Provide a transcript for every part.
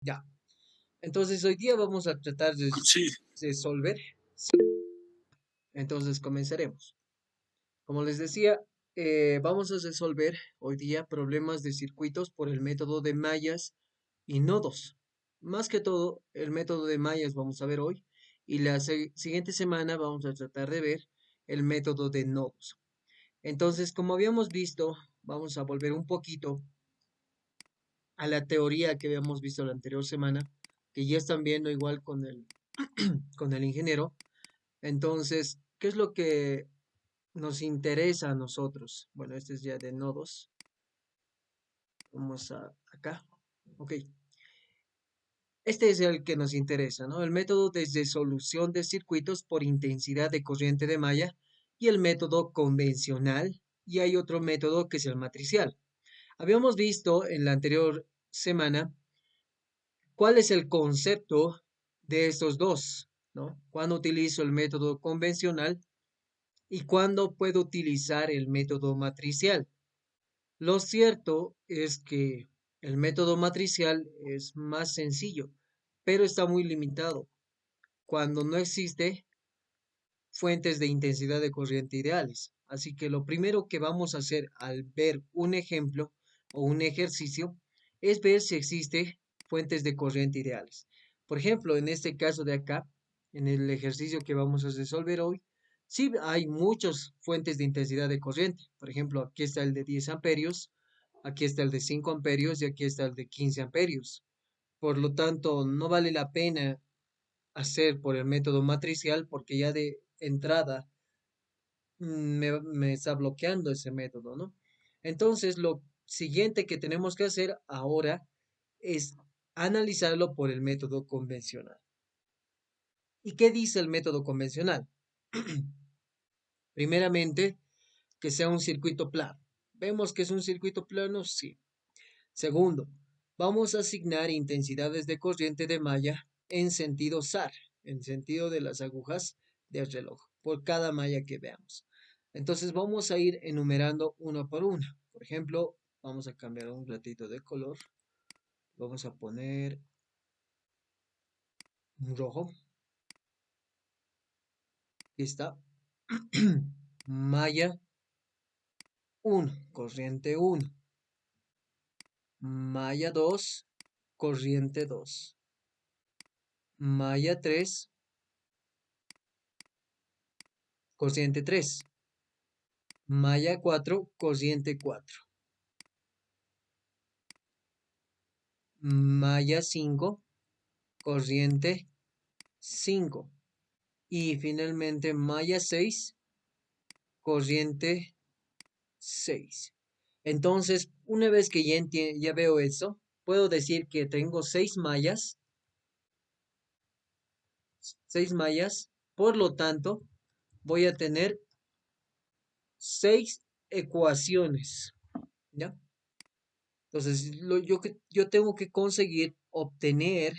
Ya. Entonces hoy día vamos a tratar de Sí, resolver. Entonces comenzaremos. Como les decía, vamos a resolver hoy día problemas de circuitos por el método de mallas y nodos. Más que todo, el método de mallas vamos a ver hoy y la siguiente semana vamos a tratar de ver el método de nodos. Entonces, como habíamos visto, vamos a volver un poquito a la teoría que habíamos visto la anterior semana, que ya están viendo igual con con el ingeniero. Entonces, ¿qué es lo que nos interesa a nosotros? Bueno, este es ya de nodos. Vamos a acá. Ok. Este es el que nos interesa, ¿no? El método de resolución de circuitos por intensidad de corriente de malla y el método convencional. Y hay otro método que es el matricial. Habíamos visto en la anterior semana cuál es el concepto de estos dos, ¿no? Cuándo utilizo el método convencional y cuándo puedo utilizar el método matricial. Lo cierto es que el método matricial es más sencillo, pero está muy limitado cuando no existe fuentes de intensidad de corriente ideales. Así que lo primero que vamos a hacer al ver un ejemplo o un ejercicio es ver si existe fuentes de corriente ideales. Por ejemplo, en este caso de acá, en el ejercicio que vamos a resolver hoy, sí hay muchas fuentes de intensidad de corriente. Por ejemplo, aquí está el de 10 amperios, aquí está el de 5 amperios y aquí está el de 15 amperios. Por lo tanto, no vale la pena hacer por el método matricial porque ya de entrada me está bloqueando ese método, ¿no? Entonces, lo siguiente que tenemos que hacer ahora es analizarlo por el método convencional. ¿Y qué dice el método convencional? Primeramente, que sea un circuito plano. ¿Vemos que es un circuito plano? Sí. Segundo, vamos a asignar intensidades de corriente de malla en sentido SAR, en sentido de las agujas del reloj, por cada malla que veamos. Entonces vamos a ir enumerando una por una. Por ejemplo, vamos a cambiar un ratito de color. Vamos a poner un rojo. Aquí está. Malla 1, corriente 1. Malla 2, corriente 2. Malla 3, corriente 3. Malla 4, corriente 4. Malla 5, corriente 5. Y finalmente malla 6, corriente 6. Entonces, una vez que ya veo eso, puedo decir que tengo 6 mallas, por lo tanto, voy a tener 6 ecuaciones, ¿ya? Entonces, yo tengo que conseguir obtener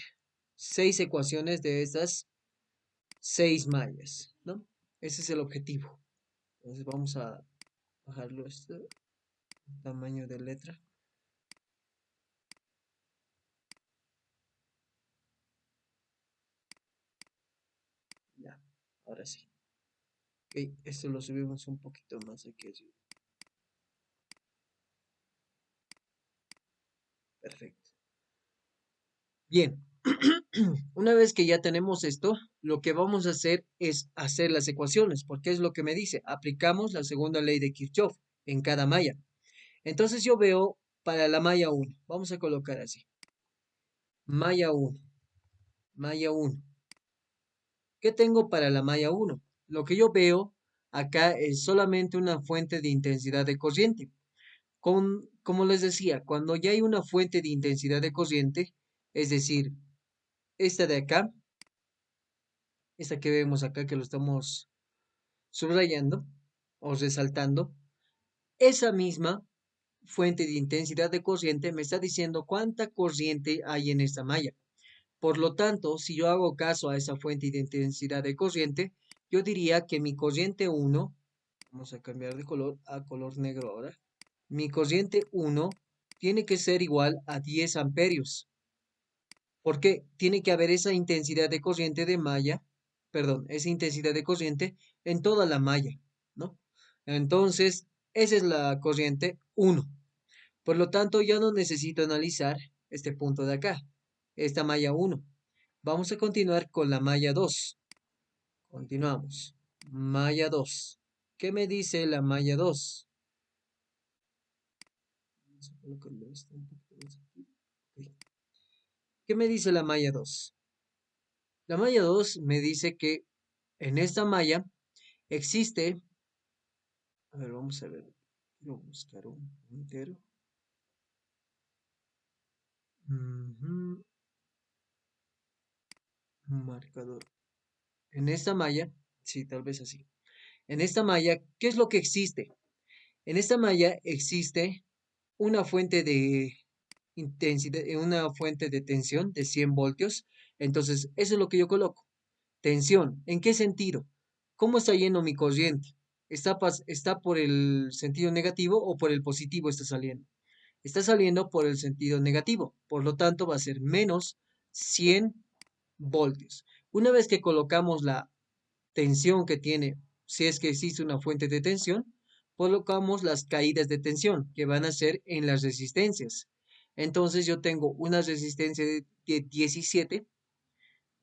6 ecuaciones de esas 6 mallas, ¿no? Ese es el objetivo. Entonces vamos a bajarlo este tamaño de letra. Ya, ahora sí. Ok, esto lo subimos un poquito más aquí. Perfecto. Bien, una vez que ya tenemos esto, lo que vamos a hacer es hacer las ecuaciones, porque es lo que me dice. Aplicamos la segunda ley de Kirchhoff en cada malla. Entonces yo veo para la malla 1, vamos a colocar así. Malla 1, malla 1. ¿Qué tengo para la malla 1? Lo que yo veo acá es solamente una fuente de intensidad de corriente. Como les decía, cuando ya hay una fuente de intensidad de corriente, es decir, esta de acá, esta que vemos acá que lo estamos subrayando o resaltando, esa misma fuente de intensidad de corriente me está diciendo cuánta corriente hay en esta malla. Por lo tanto, si yo hago caso a esa fuente de intensidad de corriente, yo diría que mi corriente 1, vamos a cambiar de color a color negro ahora, mi corriente 1 tiene que ser igual a 10 amperios. Porque tiene que haber esa intensidad de corriente de malla, perdón, esa intensidad de corriente en toda la malla, ¿no? Entonces, esa es la corriente 1. Por lo tanto, ya no necesito analizar este punto de acá, esta malla 1. Vamos a continuar con la malla 2. Continuamos. Malla 2. ¿Qué me dice la malla 2? Vamos a colocarlo esto un poquito más aquí. Ok. ¿Qué me dice la malla 2? La malla 2 me dice que en esta malla existe, a ver, vamos a ver, quiero buscar un puntero. Ujú, un marcador. En esta malla, sí, tal vez así. En esta malla, ¿qué es lo que existe? En esta malla existe una fuente de intensidad, una fuente de tensión de 100 voltios. Entonces, eso es lo que yo coloco. Tensión, ¿en qué sentido? ¿Cómo está yendo mi corriente? ¿Está por el sentido negativo o por el positivo está saliendo? Está saliendo por el sentido negativo, por lo tanto va a ser menos 100 voltios. Una vez que colocamos la tensión que tiene, si es que existe una fuente de tensión, colocamos las caídas de tensión que van a ser en las resistencias. Entonces yo tengo una resistencia de 17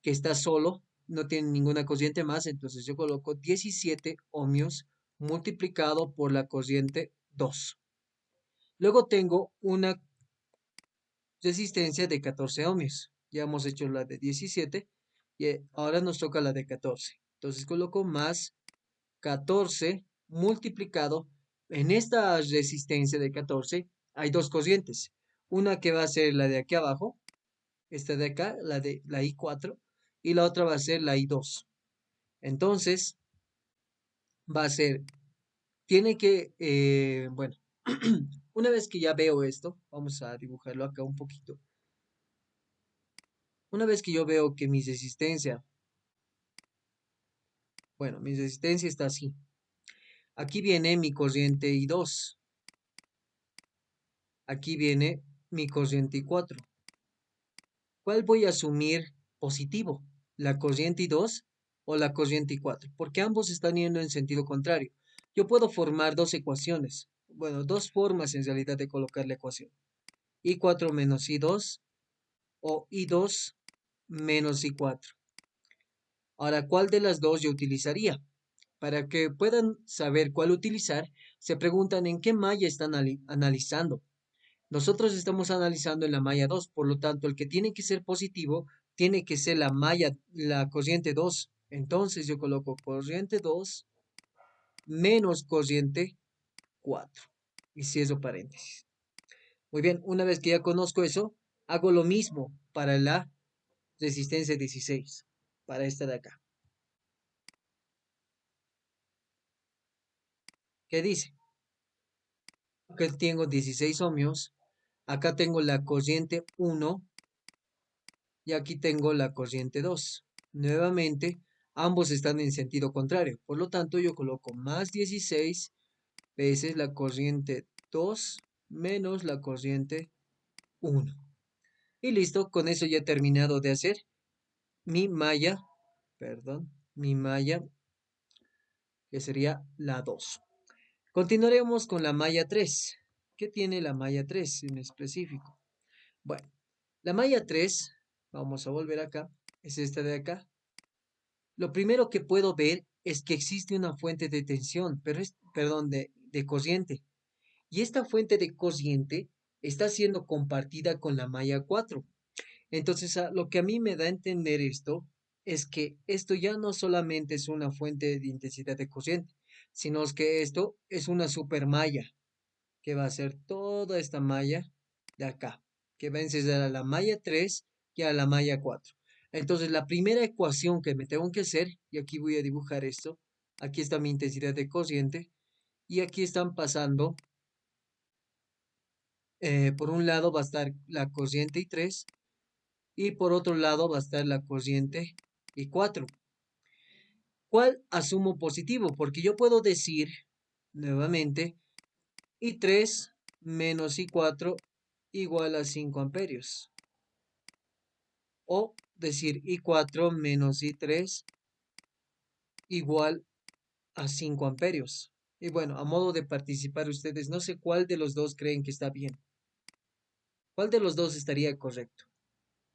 que está solo, no tiene ninguna corriente más, entonces yo coloco 17 ohmios multiplicado por la corriente 2. Luego tengo una resistencia de 14 ohmios. Ya hemos hecho la de 17 y ahora nos toca la de 14. Entonces coloco más 14 multiplicado. En esta resistencia de 14 hay dos corrientes. Una que va a ser la de aquí abajo, esta de acá, la de la I4, y la otra va a ser la I2. Entonces, va a ser, tiene que, bueno, una vez que ya veo esto, vamos a dibujarlo acá un poquito. Una vez que yo veo que mi resistencia, bueno, mi resistencia está así. Aquí viene mi corriente I2. Aquí viene mi corriente I4. ¿Cuál voy a asumir positivo? ¿La corriente I2 o la corriente I4? Porque ambos están yendo en sentido contrario. Yo puedo formar dos ecuaciones. Bueno, dos formas en realidad de colocar la ecuación. I4 menos I2 o I2 menos I4. Ahora, ¿cuál de las dos yo utilizaría? Para que puedan saber cuál utilizar, se preguntan en qué malla están analizando. Nosotros estamos analizando en la malla 2, por lo tanto, el que tiene que ser positivo tiene que ser la malla, la corriente 2. Entonces yo coloco corriente 2 menos corriente 4 y cierro paréntesis. Muy bien, una vez que ya conozco eso, hago lo mismo para la resistencia 16, para esta de acá. ¿Qué dice? Acá tengo 16 ohmios, acá tengo la corriente 1 y aquí tengo la corriente 2. Nuevamente, ambos están en sentido contrario. Por lo tanto, yo coloco más 16 veces la corriente 2 menos la corriente 1. Y listo, con eso ya he terminado de hacer mi malla, perdón, mi malla que sería la 2. Continuaremos con la malla 3. ¿Qué tiene la malla 3 en específico? Bueno, la malla 3, vamos a volver acá, es esta de acá. Lo primero que puedo ver es que existe una fuente de tensión, pero es, perdón, de corriente. Y esta fuente de corriente está siendo compartida con la malla 4. Entonces, lo que a mí me da a entender esto es que esto ya no solamente es una fuente de intensidad de corriente, sino es que esto es una supermalla que va a ser toda esta malla de acá, que va a encender a la malla 3 y a la malla 4. Entonces, la primera ecuación que me tengo que hacer, y aquí voy a dibujar esto, aquí está mi intensidad de corriente, y aquí están pasando, por un lado va a estar la corriente I3, y por otro lado va a estar la corriente I4. ¿Cuál asumo positivo? Porque yo puedo decir, nuevamente, I3 menos I4 igual a 5 amperios. o decir I4 menos I3 igual a 5 amperios. Y bueno, a modo de participar ustedes, no sé cuál de los dos creen que está bien. ¿Cuál de los dos estaría correcto?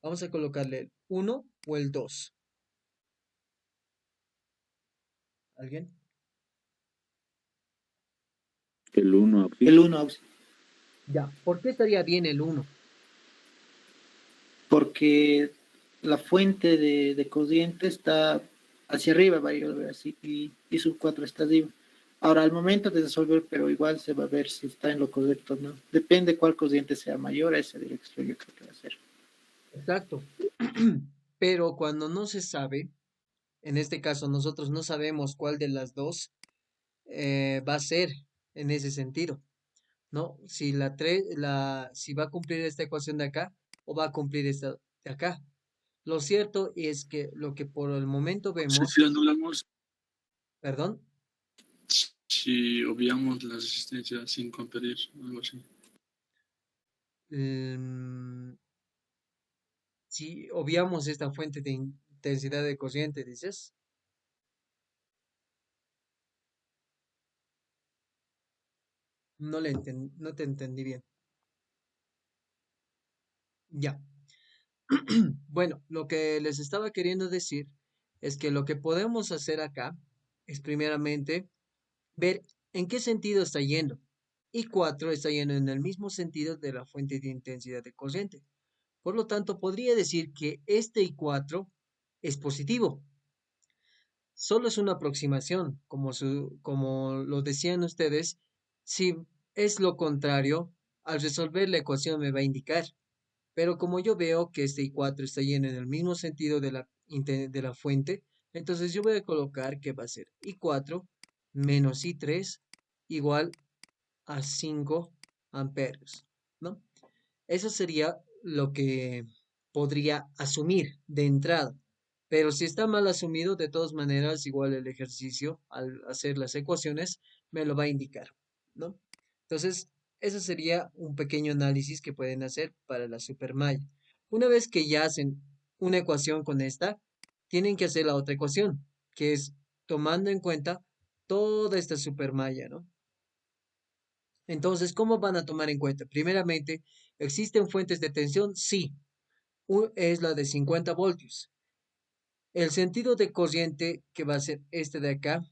Vamos a colocarle el 1 o el 2. ¿Alguien? El uno aquí. El 1, Ya. ¿Por qué estaría bien el 1? porque la fuente de corriente está hacia arriba, va a ir a ver así, y sub 4 está arriba. Ahora, al momento de resolver, pero igual se va a ver si está en lo correcto o no. Depende cuál corriente sea mayor a esa dirección, yo creo que va a ser. Exacto. Pero cuando no se sabe, en este caso nosotros no sabemos cuál de las dos va a ser en ese sentido, ¿no? Si si va a cumplir esta ecuación de acá o va a cumplir esta de acá. Lo cierto es que lo que por el momento vemos, Si anulamos, perdón, si obviamos la resistencia sin competir, algo así. mm, si obviamos esta fuente de intensidad de corriente, dices, no te entendí bien. Ya. Bueno, lo que les estaba queriendo decir es que lo que podemos hacer acá es primeramente ver en qué sentido está yendo. Y 4 está yendo en el mismo sentido de la fuente de intensidad de corriente. Por lo tanto, podría decir que este I4 es positivo. Solo es una aproximación, como lo decían ustedes. Si es lo contrario, al resolver la ecuación me va a indicar. Pero como yo veo que este I4 está yendo en el mismo sentido de la fuente, entonces yo voy a colocar que va a ser I4 menos I3 igual a 5 amperios, ¿no? Eso sería lo que podría asumir de entrada. Pero si está mal asumido, de todas maneras, igual el ejercicio, al hacer las ecuaciones, me lo va a indicar, ¿no? Entonces, eso sería un pequeño análisis que pueden hacer para la supermalla. Una vez que ya hacen una ecuación con esta, tienen que hacer la otra ecuación, que es tomando en cuenta toda esta supermalla, ¿no? Entonces, ¿cómo van a tomar en cuenta? Primeramente, ¿existen fuentes de tensión? Sí, es la de 50 voltios. El sentido de corriente, que va a ser este de acá,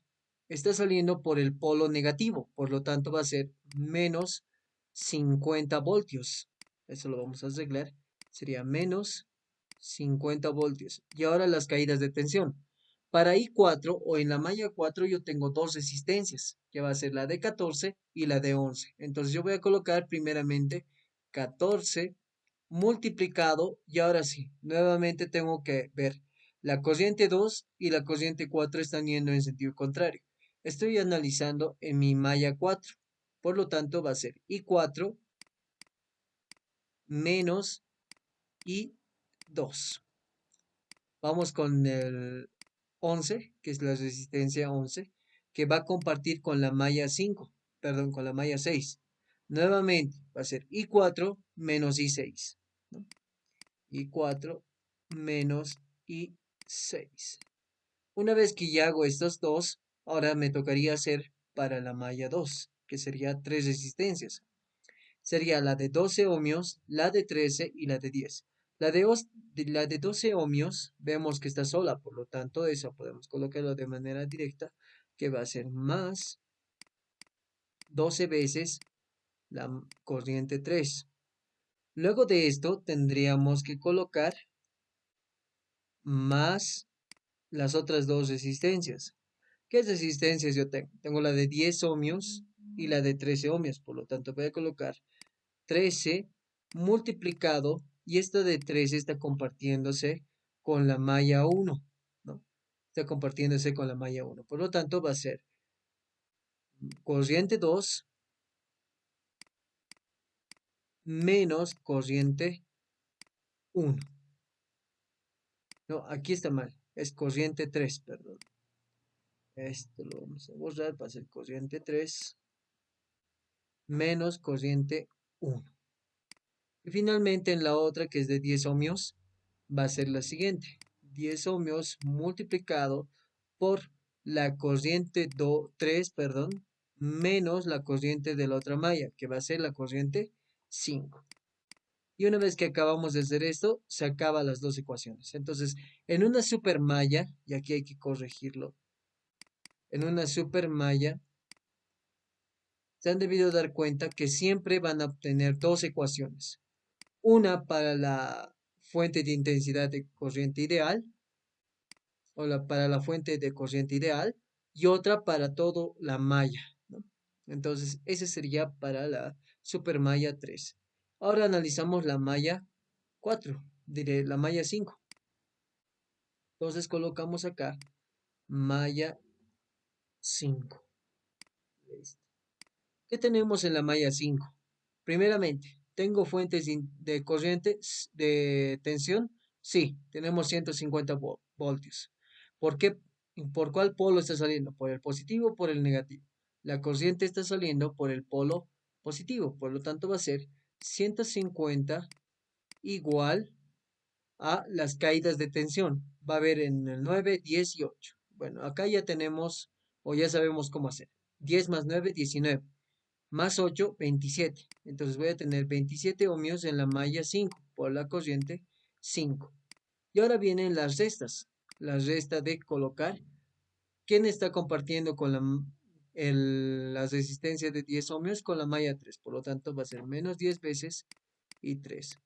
está saliendo por el polo negativo, por lo tanto va a ser menos 50 voltios. Eso lo vamos a arreglar. Sería menos 50 voltios. Y ahora las caídas de tensión. Para I4 o en la malla 4 yo tengo dos resistencias, que va a ser la de 14 y la de 11. Entonces yo voy a colocar primeramente 14 multiplicado y ahora sí, nuevamente tengo que ver la corriente 2 y la corriente 4 están yendo en sentido contrario. Estoy analizando en mi malla 4, por lo tanto va a ser I4 menos I2. Vamos con el 11, que es la resistencia 11, que va a compartir con la malla 5, perdón, con la malla 6. Nuevamente va a ser I4 menos I6, ¿no? I4 menos I6. Una vez que ya hago estos dos, ahora me tocaría hacer para la malla 2, que sería tres resistencias. Sería la de 12 ohmios, la de 13 y la de 10. La de 12 ohmios vemos que está sola, por lo tanto, eso podemos colocarlo de manera directa, que va a ser más 12 veces la corriente 3. Luego de esto tendríamos que colocar más las otras dos resistencias. ¿Qué resistencias yo tengo? Tengo la de 10 ohmios y la de 13 ohmios, por lo tanto voy a colocar 13 multiplicado y esta de 13 está compartiéndose con la malla 1, ¿no? Está compartiéndose con la malla 1. Por lo tanto va a ser corriente 2 menos corriente 1. No, aquí está mal. Es corriente 3, perdón. Esto lo vamos a borrar, va a ser corriente 3 menos corriente 1. Y finalmente en la otra, que es de 10 ohmios, va a ser la siguiente. 10 ohmios multiplicado por la corriente 3, perdón, menos la corriente de la otra malla, que va a ser la corriente 5. Y una vez que acabamos de hacer esto, se acaban las dos ecuaciones. Entonces, en una supermalla, y aquí hay que corregirlo, en una supermalla, se han debido dar cuenta que siempre van a obtener dos ecuaciones. Una para la fuente de intensidad de corriente ideal, para la fuente de corriente ideal, y otra para todo la malla, ¿no? Entonces, ese sería para la supermalla 3. Ahora analizamos la malla 4, diré la malla 5. Entonces colocamos acá malla 5. Listo. ¿Qué tenemos en la malla 5? Primeramente, ¿tengo fuentes de corriente de tensión? Sí, tenemos 150 voltios. ¿Por qué? ¿Por cuál polo está saliendo? ¿Por el positivo o por el negativo? La corriente está saliendo por el polo positivo, por lo tanto va a ser 150 igual a las caídas de tensión. Va a haber en el 9, 10 y 8. Bueno, acá ya tenemos, o ya sabemos cómo hacer. 10 más 9, 19. Más 8, 27. Entonces voy a tener 27 ohmios en la malla 5 por la corriente 5. Y ahora vienen las restas. La resta de colocar. ¿Quién está compartiendo con la resistencia de 10 ohmios con la malla 3? Por lo tanto, va a ser menos 10 veces y 3.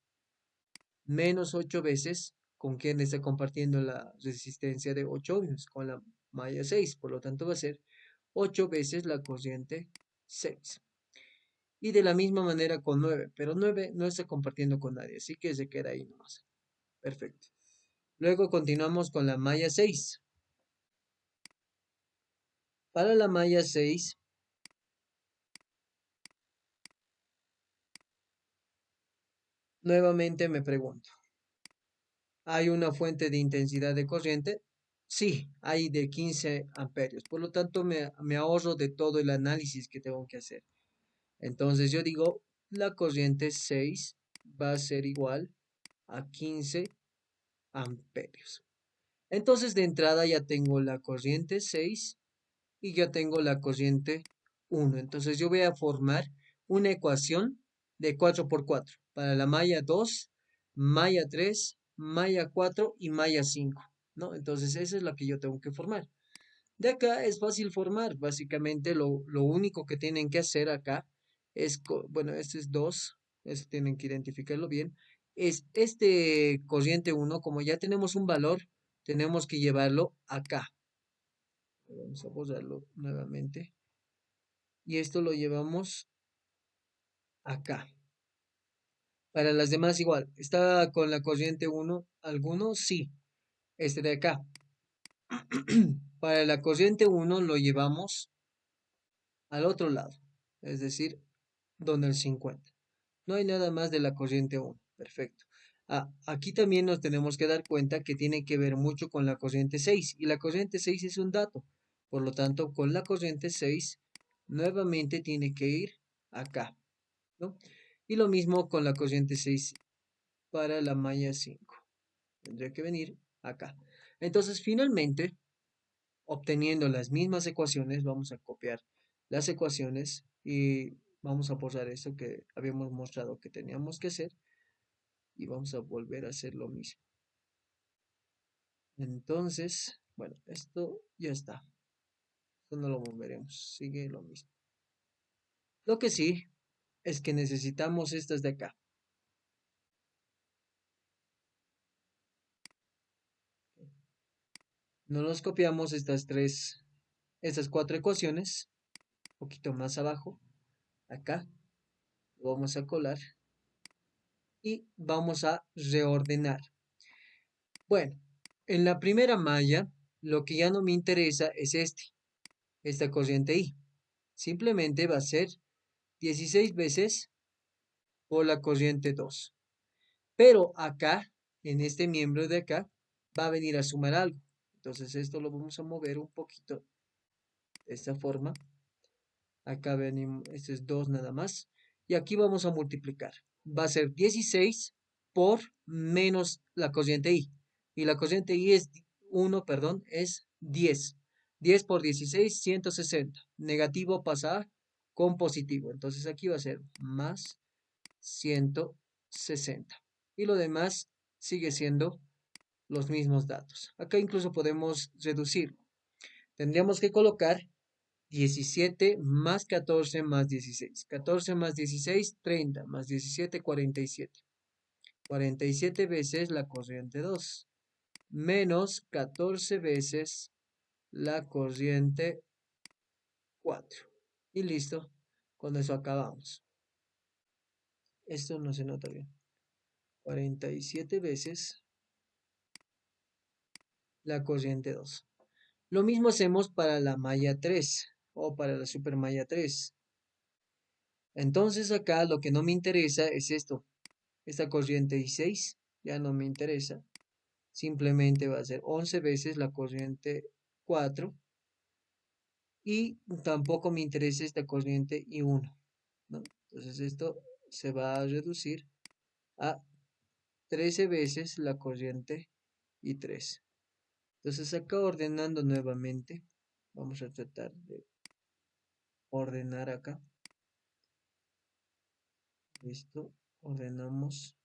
Menos 8 veces con quién está compartiendo la resistencia de 8 ohmios con la malla 6. Por lo tanto, va a ser 8 veces la corriente 6. Y de la misma manera con 9, pero 9 no está compartiendo con nadie, así que se queda ahí nomás. Perfecto. Luego continuamos con la malla 6. Para la malla 6, nuevamente me pregunto, ¿hay una fuente de intensidad de corriente? Sí, hay de 15 amperios. Por lo tanto, me ahorro de todo el análisis que tengo que hacer. Entonces yo digo, la corriente 6 va a ser igual a 15 amperios. Entonces de entrada ya tengo la corriente 6 y ya tengo la corriente 1. Entonces yo voy a formar una ecuación de 4 por 4 para la malla 2, malla 3, malla 4 y malla 5, ¿no? Entonces esa es la que yo tengo que formar. De acá es fácil formar. Básicamente lo único que tienen que hacer acá es, bueno, este es 2, eso tienen que identificarlo bien. Es este corriente 1, como ya tenemos un valor, tenemos que llevarlo acá. Vamos a borrarlo nuevamente. Y esto lo llevamos acá. Para las demás igual. ¿Está con la corriente 1 alguno? Sí. Este de acá. Para la corriente 1 lo llevamos al otro lado. Es decir, donde el 50. No hay nada más de la corriente 1. Perfecto. Aquí también nos tenemos que dar cuenta que tiene que ver mucho con la corriente 6. Y la corriente 6 es un dato. Por lo tanto, con la corriente 6, nuevamente tiene que ir acá, ¿no? Y lo mismo con la corriente 6 para la malla 5. Tendría que venir acá. Entonces, finalmente, obteniendo las mismas ecuaciones, vamos a copiar las ecuaciones y vamos a borrar esto que habíamos mostrado que teníamos que hacer y vamos a volver a hacer lo mismo. Entonces, bueno, esto ya está. Esto no lo moveremos, sigue lo mismo. Lo que sí es que necesitamos estas de acá. Nos los copiamos estas cuatro ecuaciones, un poquito más abajo, acá, lo vamos a colar y vamos a reordenar. Bueno, en la primera malla, lo que ya no me interesa es esta corriente I. Simplemente va a ser 16 veces por la corriente 2. Pero acá, en este miembro de acá, va a venir a sumar algo. Entonces esto lo vamos a mover un poquito de esta forma. Acá venimos, este es 2 nada más. Y aquí vamos a multiplicar. Va a ser 16 por menos la corriente I. Y la corriente I es 1, perdón, es 10. 10 por 16, 160. Negativo pasa a con positivo. Entonces aquí va a ser más 160. Y lo demás sigue siendo los mismos datos. Acá incluso podemos reducirlo. Tendríamos que colocar 17 más 14 más 16. 14 más 16, 30 más 17, 47. 47 veces la corriente 2 menos 14 veces la corriente 4. Y listo. Con eso acabamos. Esto no se nota bien. 47 veces la corriente 2. Lo mismo hacemos para la malla 3 o para la supermalla 3. Entonces acá lo que no me interesa es esto. Esta corriente I6 ya no me interesa. Simplemente va a ser 11 veces la corriente 4. Y tampoco me interesa esta corriente I1, ¿no? Entonces esto se va a reducir a 13 veces la corriente I3. Entonces acá ordenando nuevamente, vamos a tratar de ordenar acá. Listo, ordenamos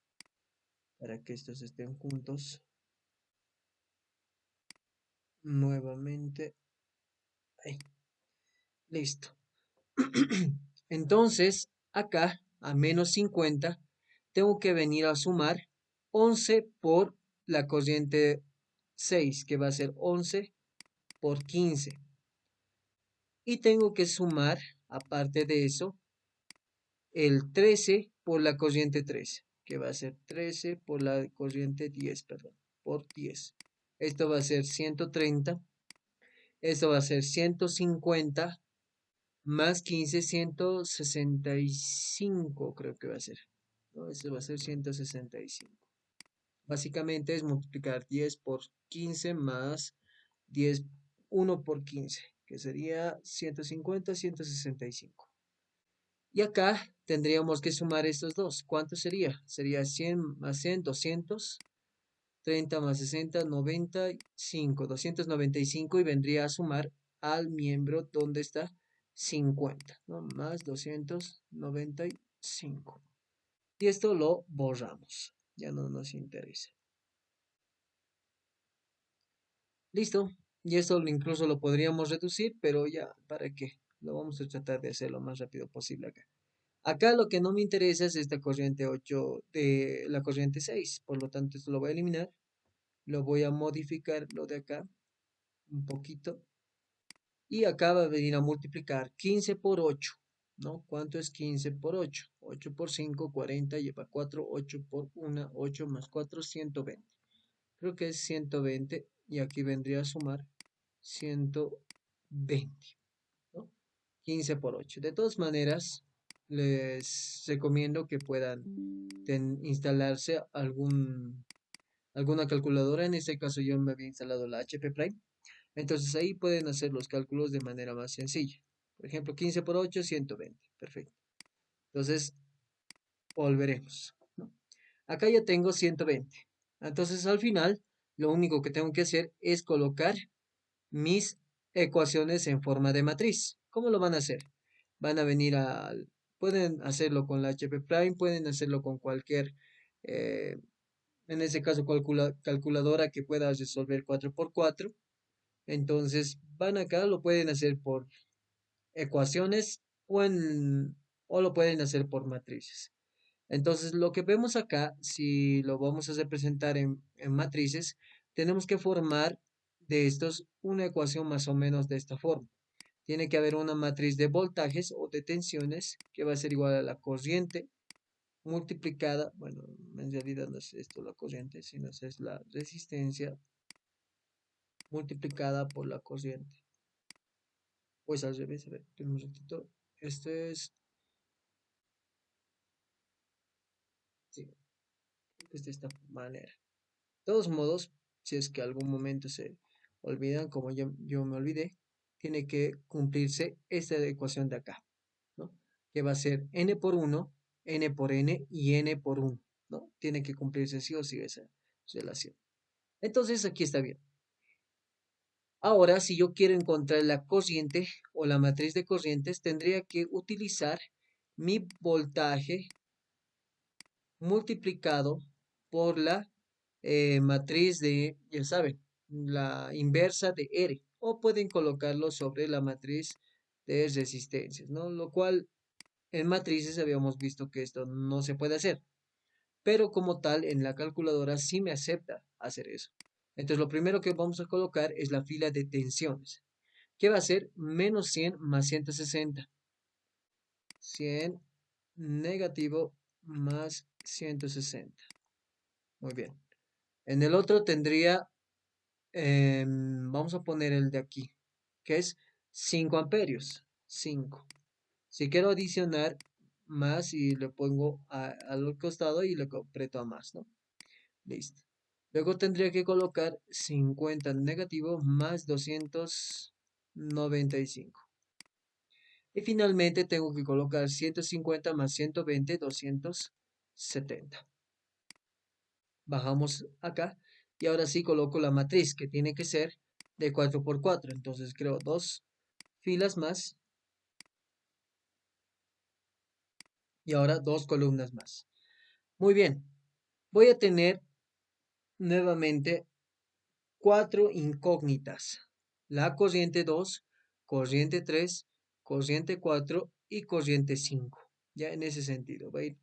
para que estos estén juntos. Nuevamente, ahí, listo. Entonces, acá a menos 50, tengo que venir a sumar 11 por la corriente 6, que va a ser 11 por 15. Y tengo que sumar, aparte de eso, el 13 por la corriente 13, que va a ser 13 por la corriente 10, perdón, por 10. Esto va a ser 130. Esto va a ser 150 más 15, 165 creo que va a ser. ¿No? Eso va a ser 165. Básicamente es multiplicar 10 por 15 más 10, 1 por 15, que sería 150, 165. Y acá tendríamos que sumar estos dos. ¿Cuánto sería? Sería 100 más 100, 200. 30 más 60, 95. 295 y vendría a sumar al miembro donde está 50, ¿no? Más 295. Y esto lo borramos. Ya no nos interesa. Listo. Y esto incluso lo podríamos reducir, pero ya, ¿para qué? Lo vamos a tratar de hacer lo más rápido posible acá. Acá lo que no me interesa es esta corriente 8 de la corriente 6. Por lo tanto, esto lo voy a eliminar. Lo voy a modificar, lo de acá, un poquito. Y acá va a venir a multiplicar 15 por 8, ¿no? ¿Cuánto es 15 por 8? 8 por 5, 40, lleva 4, 8 por 1, 8 más 4, 120. Creo que es 120 y aquí vendría a sumar 120, ¿no? 15 por 8. De todas maneras, les recomiendo que puedan instalarse alguna calculadora. En este caso yo me había instalado la HP Prime. Entonces ahí pueden hacer los cálculos de manera más sencilla. Por ejemplo, 15 por 8, 120. Perfecto. Entonces, volveremos, ¿no? Acá ya tengo 120. Entonces, al final, lo único que tengo que hacer es colocar mis ecuaciones en forma de matriz. ¿Cómo lo van a hacer? Van a venir pueden hacerlo con la HP Prime, pueden hacerlo con cualquier, eh, en este caso, calculadora que pueda resolver 4 por 4. Entonces, van acá, lo pueden hacer por ecuaciones o lo pueden hacer por matrices. Entonces, lo que vemos acá, si lo vamos a representar en matrices, tenemos que formar de estos una ecuación más o menos de esta forma. Tiene que haber una matriz de voltajes o de tensiones que va a ser igual a la corriente multiplicada, bueno, en realidad no es esto la corriente, sino es la resistencia multiplicada por la corriente. Pues al revés, a ver, un ratito. Esto es, sí, es de esta manera. De todos modos, si es que algún momento se olvidan, como yo me olvidé, tiene que cumplirse esta ecuación de acá, ¿no? Que va a ser n por 1, n por n y n por 1. ¿no? Tiene que cumplirse sí o sí esa relación. Entonces aquí está bien. Ahora, si yo quiero encontrar la corriente o la matriz de corrientes, tendría que utilizar mi voltaje multiplicado por la matriz de, ya saben, la inversa de R. O pueden colocarlo sobre la matriz de resistencias, ¿no? Lo cual en matrices habíamos visto que esto no se puede hacer. Pero como tal, en la calculadora sí me acepta hacer eso. Entonces, lo primero que vamos a colocar es la fila de tensiones, que va a ser menos 100 más 160. 100 negativo más 160. Muy bien. En el otro tendría, vamos a poner el de aquí, que es 5 amperios. 5. Si quiero adicionar más y le pongo al costado y le apreto a más, ¿no? Listo. Luego tendría que colocar 50 negativo más 295. Y finalmente tengo que colocar 150 más 120, 270. Bajamos acá y ahora sí coloco la matriz que tiene que ser de 4 por 4. Entonces creo dos filas más y ahora dos columnas más. Muy bien, voy a tener nuevamente cuatro incógnitas. La corriente 2, corriente 3, corriente 4 y corriente 5. Ya en ese sentido, va a ir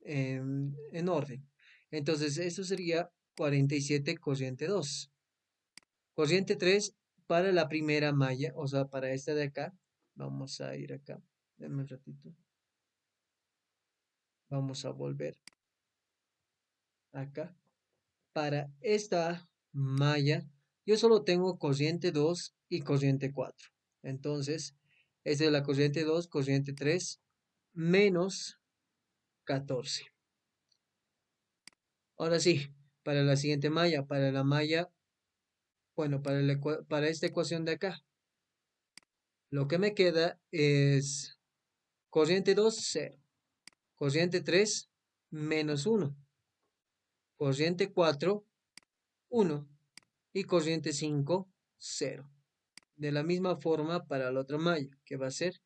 en orden. Entonces, eso sería 47 corriente 2. Corriente 3 para la primera malla, o sea, para esta de acá. Vamos a ir acá. Denme un ratito. Vamos a volver acá. Para esta malla, yo solo tengo corriente 2 y corriente 4. Entonces, esta es la corriente 2, corriente 3, menos 14. Ahora sí, para la siguiente malla, para la malla, bueno, para esta ecuación de acá, lo que me queda es corriente 2, 0. Corriente 3, menos 1. Corriente 4, 1. Y corriente 5, 0. De la misma forma para la otra malla, que va a ser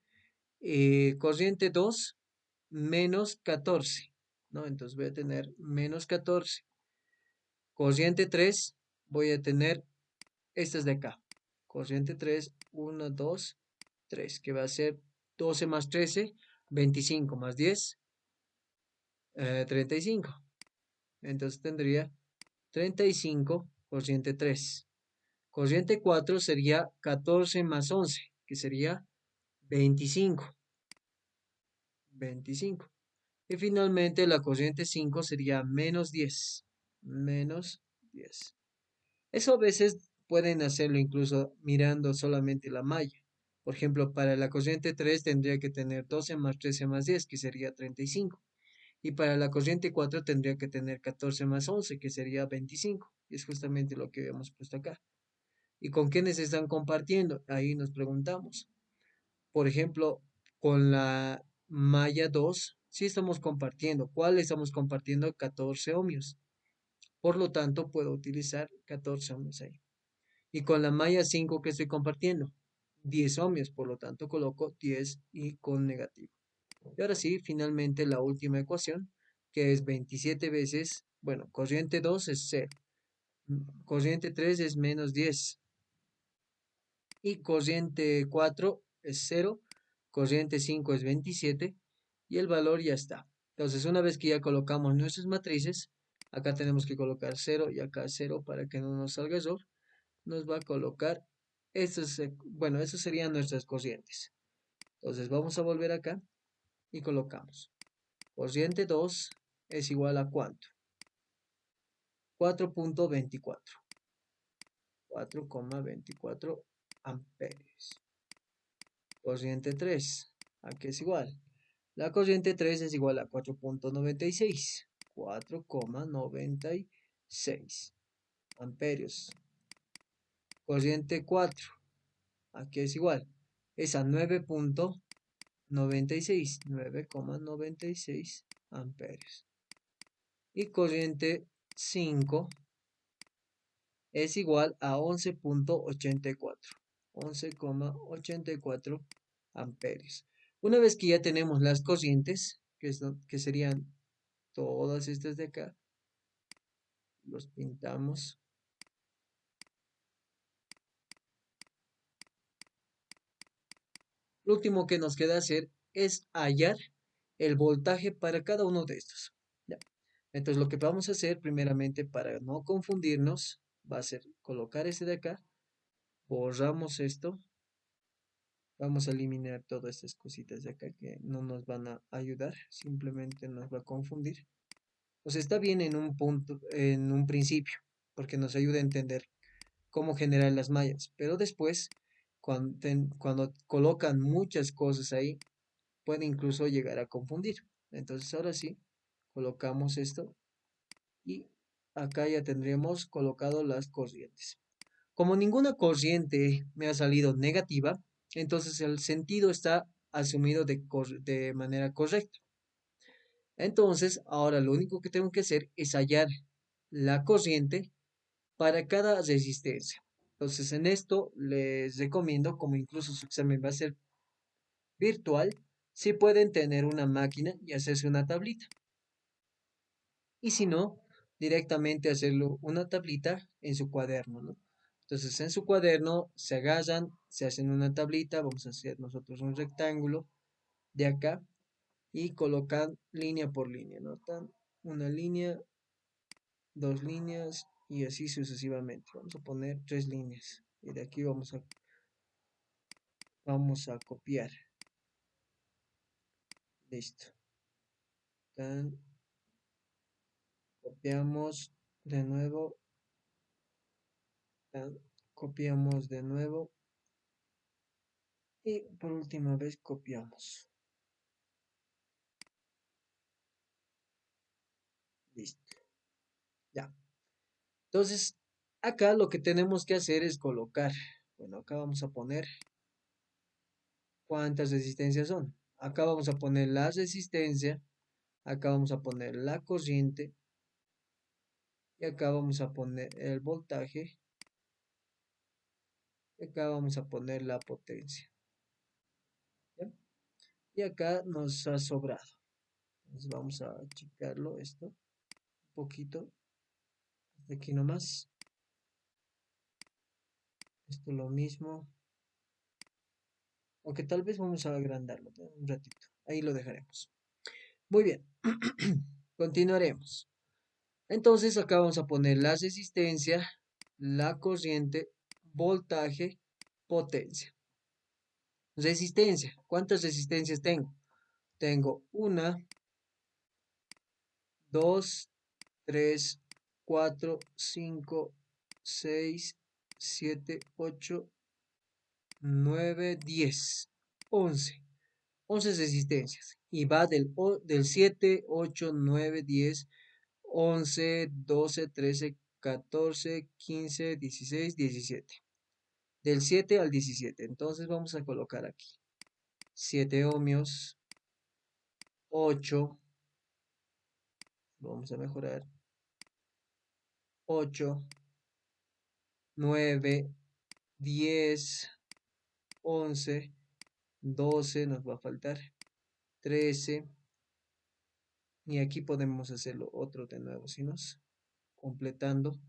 corriente 2 menos 14, ¿no? Entonces voy a tener menos 14. Corriente 3, voy a tener estas de acá. Corriente 3, 1, 2, 3, que va a ser 12 más 13, 25 más 10, 35. Entonces tendría 35, corriente 3. Corriente 4 sería 14 más 11, que sería 25. 25. Y finalmente la corriente 5 sería menos 10. Menos 10. Eso a veces pueden hacerlo incluso mirando solamente la malla. Por ejemplo, para la corriente 3 tendría que tener 12 más 13 más 10, que sería 35. Y para la corriente 4 tendría que tener 14 más 11, que sería 25. Y es justamente lo que habíamos puesto acá. ¿Y con quiénes están compartiendo? Ahí nos preguntamos. Por ejemplo, con la malla 2, sí estamos compartiendo. ¿Cuál estamos compartiendo? 14 ohmios. Por lo tanto, puedo utilizar 14 ohmios ahí. Y con la malla 5 que estoy compartiendo, 10 ohmios. Por lo tanto, coloco 10 y con negativo. Y ahora sí, finalmente la última ecuación, que es 27 veces, bueno, corriente 2 es 0. Corriente 3 es menos 10. Y corriente 4 es 0, corriente 5 es 27 y el valor ya está. Entonces, una vez que ya colocamos nuestras matrices, acá tenemos que colocar 0 y acá 0 para que no nos salga error. Nos va a colocar, estos, bueno, esas serían nuestras corrientes. Entonces, vamos a volver acá y colocamos. Corriente 2 es igual a ¿cuánto? 4.24. 4,24 amperios. Corriente 3, aquí es igual. La corriente 3 es igual a 4.96. 4,96 amperios. Corriente 4, aquí es igual. Es a 9.96. 9,96 amperios. y corriente 5 es igual a 11,84. 11,84 amperios. Una vez que ya tenemos las corrientes, que serían todas estas de acá, los pintamos. Lo último que nos queda hacer es hallar el voltaje para cada uno de estos. ¿Ya? Entonces lo que vamos a hacer primeramente para no confundirnos va a ser colocar este de acá, borramos esto, vamos a eliminar todas estas cositas de acá que no nos van a ayudar, simplemente nos va a confundir. Pues está bien en un punto, en un principio, porque nos ayuda a entender cómo generar las mallas, pero después, cuando colocan muchas cosas ahí, puede incluso llegar a confundir. Entonces ahora sí, colocamos esto y acá ya tendríamos colocado las corrientes. Como ninguna corriente me ha salido negativa, entonces el sentido está asumido de manera correcta. Entonces, ahora lo único que tengo que hacer es hallar la corriente para cada resistencia. Entonces, en esto les recomiendo, como incluso su examen va a ser virtual, si pueden tener una máquina y hacerse una tablita. Y si no, directamente hacerlo una tablita en su cuaderno, ¿no? Entonces, en su cuaderno se agarran, se hacen una tablita, vamos a hacer nosotros un rectángulo de acá y colocan línea por línea, ¿no? Una línea, dos líneas y así sucesivamente. Vamos a poner 3 líneas y de aquí vamos a copiar. Listo. Tan, copiamos de nuevo, tan, copiamos de nuevo y por última vez copiamos. Listo. Ya. Entonces, acá lo que tenemos que hacer es colocar. Bueno, acá vamos a poner cuántas resistencias son. Acá vamos a poner la resistencia, acá vamos a poner la corriente y acá vamos a poner el voltaje y acá vamos a poner la potencia. ¿Ya? Y acá nos ha sobrado. Entonces vamos a achicarlo esto un poquito. Hasta aquí nomás. Esto lo mismo. Aunque tal vez vamos a agrandarlo, ¿no? Un ratito. Ahí lo dejaremos. Muy bien. Continuaremos. Entonces acá vamos a poner la resistencia, la corriente, voltaje, potencia. Resistencia. ¿Cuántas resistencias tengo? Tengo una, dos, tres, cuatro, cinco, seis, siete, ocho, 9, 10, 11. 11 resistencias. Y va del 7, 8, 9, 10, 11, 12, 13, 14, 15, 16, 17. Del 7 al 17. Entonces vamos a colocar aquí 7 ohmios, 8, vamos a mejorar, 8, 9, 10, 11, 12, nos va a faltar 13. Y aquí podemos hacerlo otro de nuevo, si nos completando.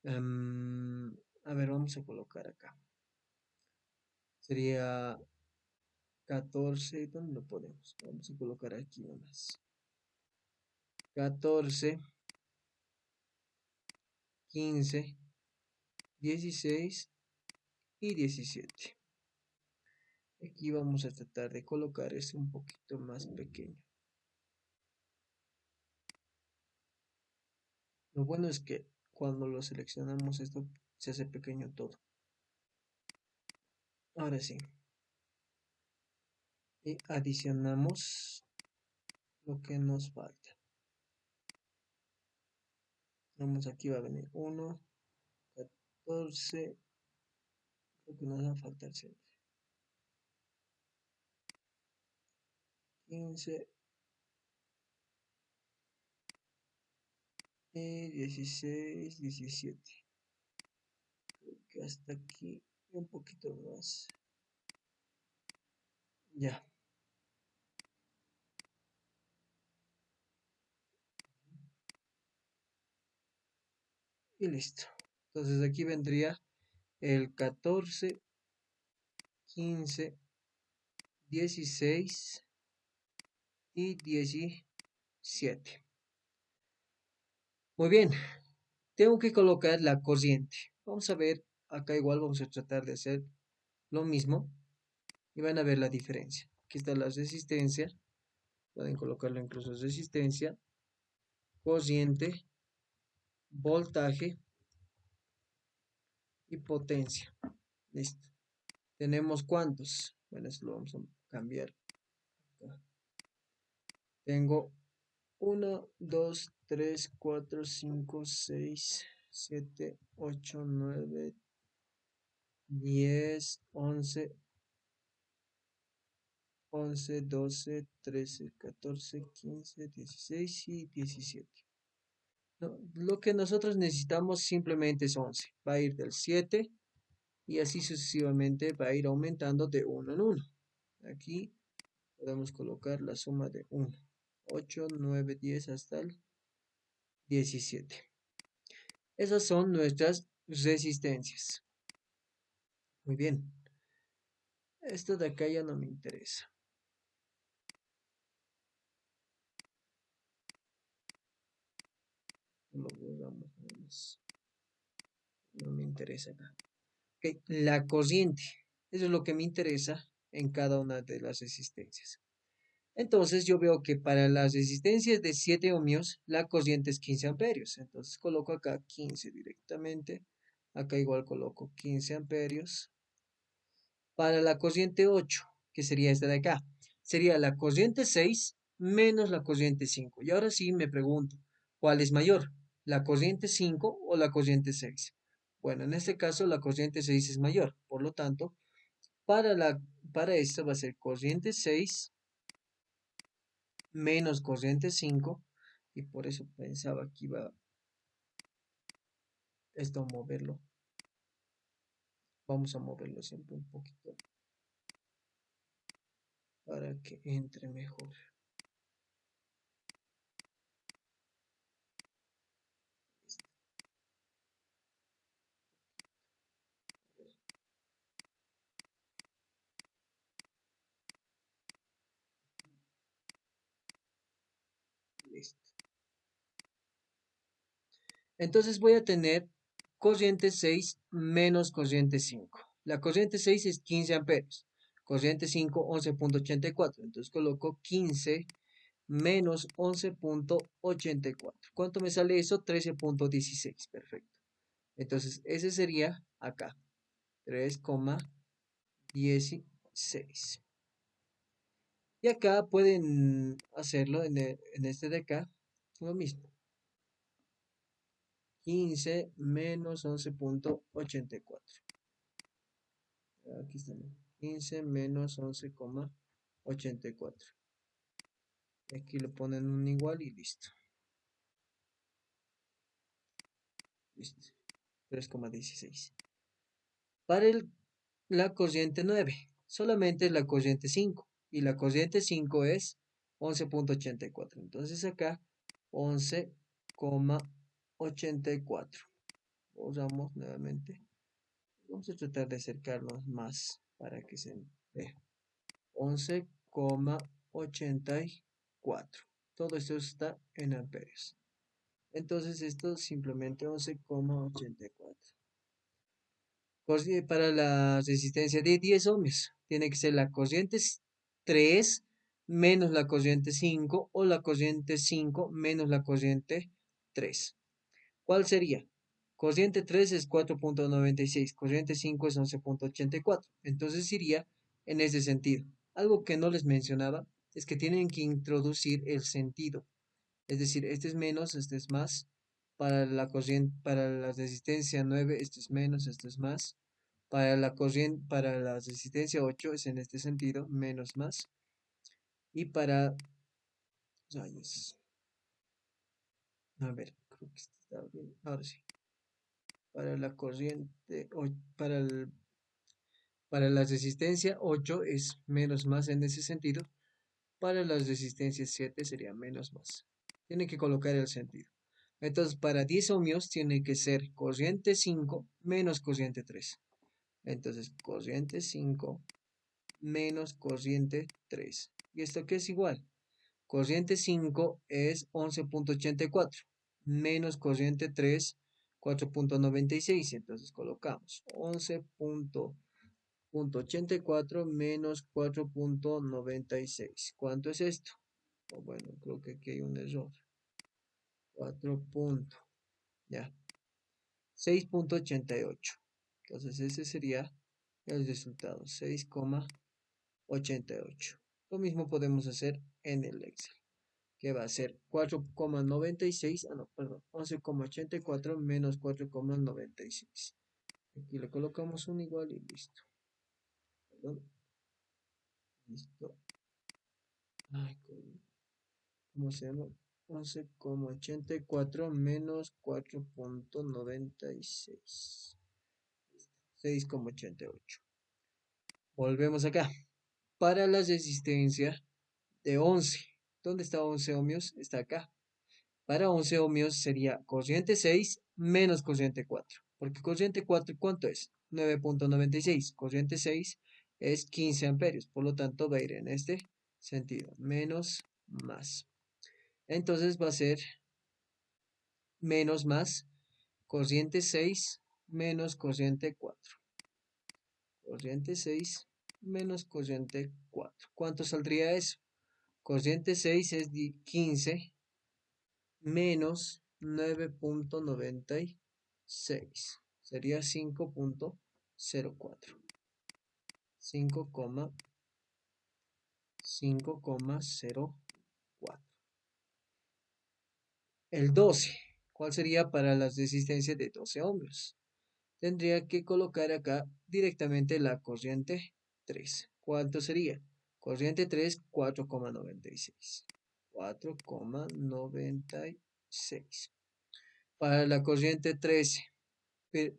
A ver, vamos a colocar acá. Sería 14. ¿Dónde lo ponemos? Vamos a colocar aquí nomás. 14, 15, 16 y 17. Aquí vamos a tratar de colocar este un poquito más pequeño. Lo bueno es que cuando lo seleccionamos esto se hace pequeño todo. Ahora sí. Y adicionamos lo que nos falta. Vamos, aquí va a venir 1, 14, creo que nos va a faltar siempre. 15, 16, 17. Creo que hasta aquí y un poquito más. Ya. Y listo. Entonces aquí vendría el 14, 15, 16 y 17. Muy bien, tengo que colocar la corriente. Vamos a ver, acá igual vamos a tratar de hacer lo mismo y van a ver la diferencia. Aquí está la resistencia, pueden colocarlo incluso resistencia, corriente, voltaje y potencia. Listo. ¿Tenemos cuántos? Bueno, eso lo vamos a cambiar acá. Tengo 1, 2, 3, 4, 5, 6, 7, 8, 9, 10, 11, 11, 12, 13, 14, 15, 16 y 17. No, lo que nosotros necesitamos simplemente es 11. Va a ir del 7 y así sucesivamente va a ir aumentando de uno en uno. Aquí podemos colocar la suma de 1, 8, 9, 10 hasta el 17. Esas son nuestras resistencias. Muy bien. Esto de acá ya no me interesa. Lo borramos nada más. No me interesa acá. Ok, la corriente. Eso es lo que me interesa en cada una de las resistencias. Entonces yo veo que para las resistencias de 7 ohmios, la corriente es 15 amperios. Entonces coloco acá 15 directamente. Acá igual coloco 15 amperios. Para la corriente 8, que sería esta de acá, sería la corriente 6 menos la corriente 5. Y ahora sí me pregunto, ¿cuál es mayor? ¿La corriente 5 o la corriente 6? Bueno, en este caso la corriente 6 es mayor. Por lo tanto, para esto va a ser corriente 6 menos corriente 5. Y por eso pensaba que iba esto a moverlo. Vamos a moverlo siempre un poquito para que entre mejor. Listo. Entonces voy a tener corriente 6 menos corriente 5. La corriente 6 es 15 amperios. Corriente 5, 11.84. Entonces coloco 15 menos 11.84. ¿Cuánto me sale eso? 13.16. Perfecto. Entonces ese sería acá. 3,16. Y acá pueden hacerlo en este de acá. Lo mismo. 15 menos 11.84. Aquí está. 15 menos 11,84. Aquí le ponen un igual y listo. Listo. 3,16. Para la corriente 9, solamente es la corriente 5. Y la corriente 5 es 11.84. Entonces acá 11,84. Usamos nuevamente. Vamos a tratar de acercarnos más para que se vea. 11,84. Todo esto está en amperios. Entonces esto simplemente 11,84. Para la resistencia de 10 ohmios, tiene que ser la corriente 3 menos la corriente 5 o la corriente 5 menos la corriente 3. ¿Cuál sería? Corriente 3 es 4.96, corriente 5 es 11.84. Entonces iría en ese sentido. Algo que no les mencionaba es que tienen que introducir el sentido. Es decir, este es menos, este es más. Para la corriente, para la resistencia 9, esto es menos, esto es más. Para la corriente, para la resistencia 8 es en este sentido, menos, más. Y para rayos. A ver, creo que esto está bien. Ahora sí. Para la corriente, para la resistencia 8 es menos más en ese sentido. Para las resistencias 7 sería menos más. Tiene que colocar el sentido. Entonces, para 10 ohmios tiene que ser corriente 5 menos corriente 3. Entonces, corriente 5 menos corriente 3. ¿Y esto qué es igual? Corriente 5 es 11.84 menos corriente 3, 4.96. Entonces colocamos 11.84 menos 4.96. ¿Cuánto es esto? Oh, bueno, creo que aquí hay un error. 4 punto, ya, 6.88. Entonces ese sería el resultado, 6,88. Lo mismo podemos hacer en el Excel, que va a ser 4,96, no, perdón, 11,84 menos 4,96. Aquí le colocamos un igual y listo. Perdón. Listo. Ay, ¿cómo se llama? 11,84 menos 4.96. 6,88. Volvemos acá. Para la resistencia de 11. ¿Dónde está 11 ohmios? Está acá. Para 11 ohmios sería corriente 6 menos corriente 4. Porque corriente 4, ¿cuánto es? 9.96. Corriente 6 es 15 amperios. Por lo tanto, va a ir en este sentido. Menos más. Entonces va a ser menos más corriente 6 menos corriente 4. Corriente 6 menos corriente 4. ¿Cuánto saldría eso? Corriente 6 es 15 menos 9.96. Sería 5.04. 5,04. El 12. ¿Cuál sería para las resistencias de 12 ohmios? Tendría que colocar acá directamente la corriente 3. ¿Cuánto sería? Corriente 3, 4,96. 4,96. Para la corriente 13,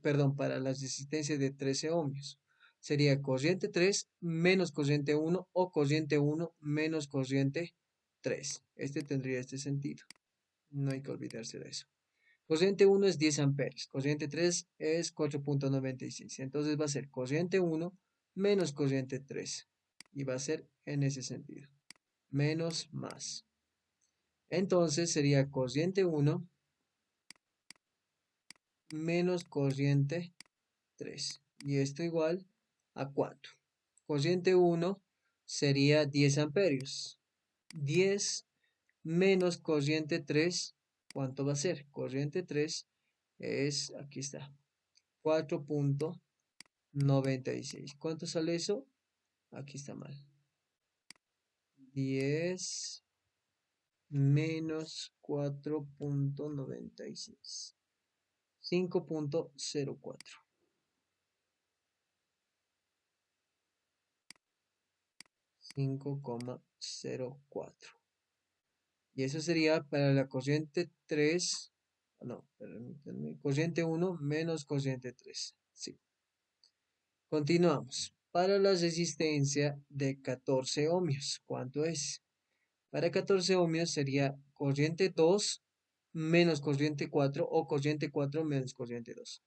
perdón, para las resistencias de 13 ohmios, sería corriente 3 menos corriente 1 o corriente 1 menos corriente 3. Este tendría este sentido. No hay que olvidarse de eso. Corriente 1 es 10 amperios, corriente 3 es 4.96. Entonces va a ser corriente 1 menos corriente 3. Y va a ser en ese sentido. Menos más. Entonces sería corriente 1 menos corriente 3. ¿Y esto igual a cuánto? Corriente 1 sería 10 amperios. 10 menos corriente 3, ¿cuánto va a ser? Corriente 3 es, aquí está, 4.96. ¿Cuánto sale eso? Aquí está mal. 10 menos 4.96. 5.04. 5,04. Y eso sería para la corriente 3, no, permítanme, corriente 1 menos corriente 3. Sí. Continuamos. Para la resistencia de 14 ohmios, ¿cuánto es? Para 14 ohmios sería corriente 2 menos corriente 4 o corriente 4 menos corriente 2.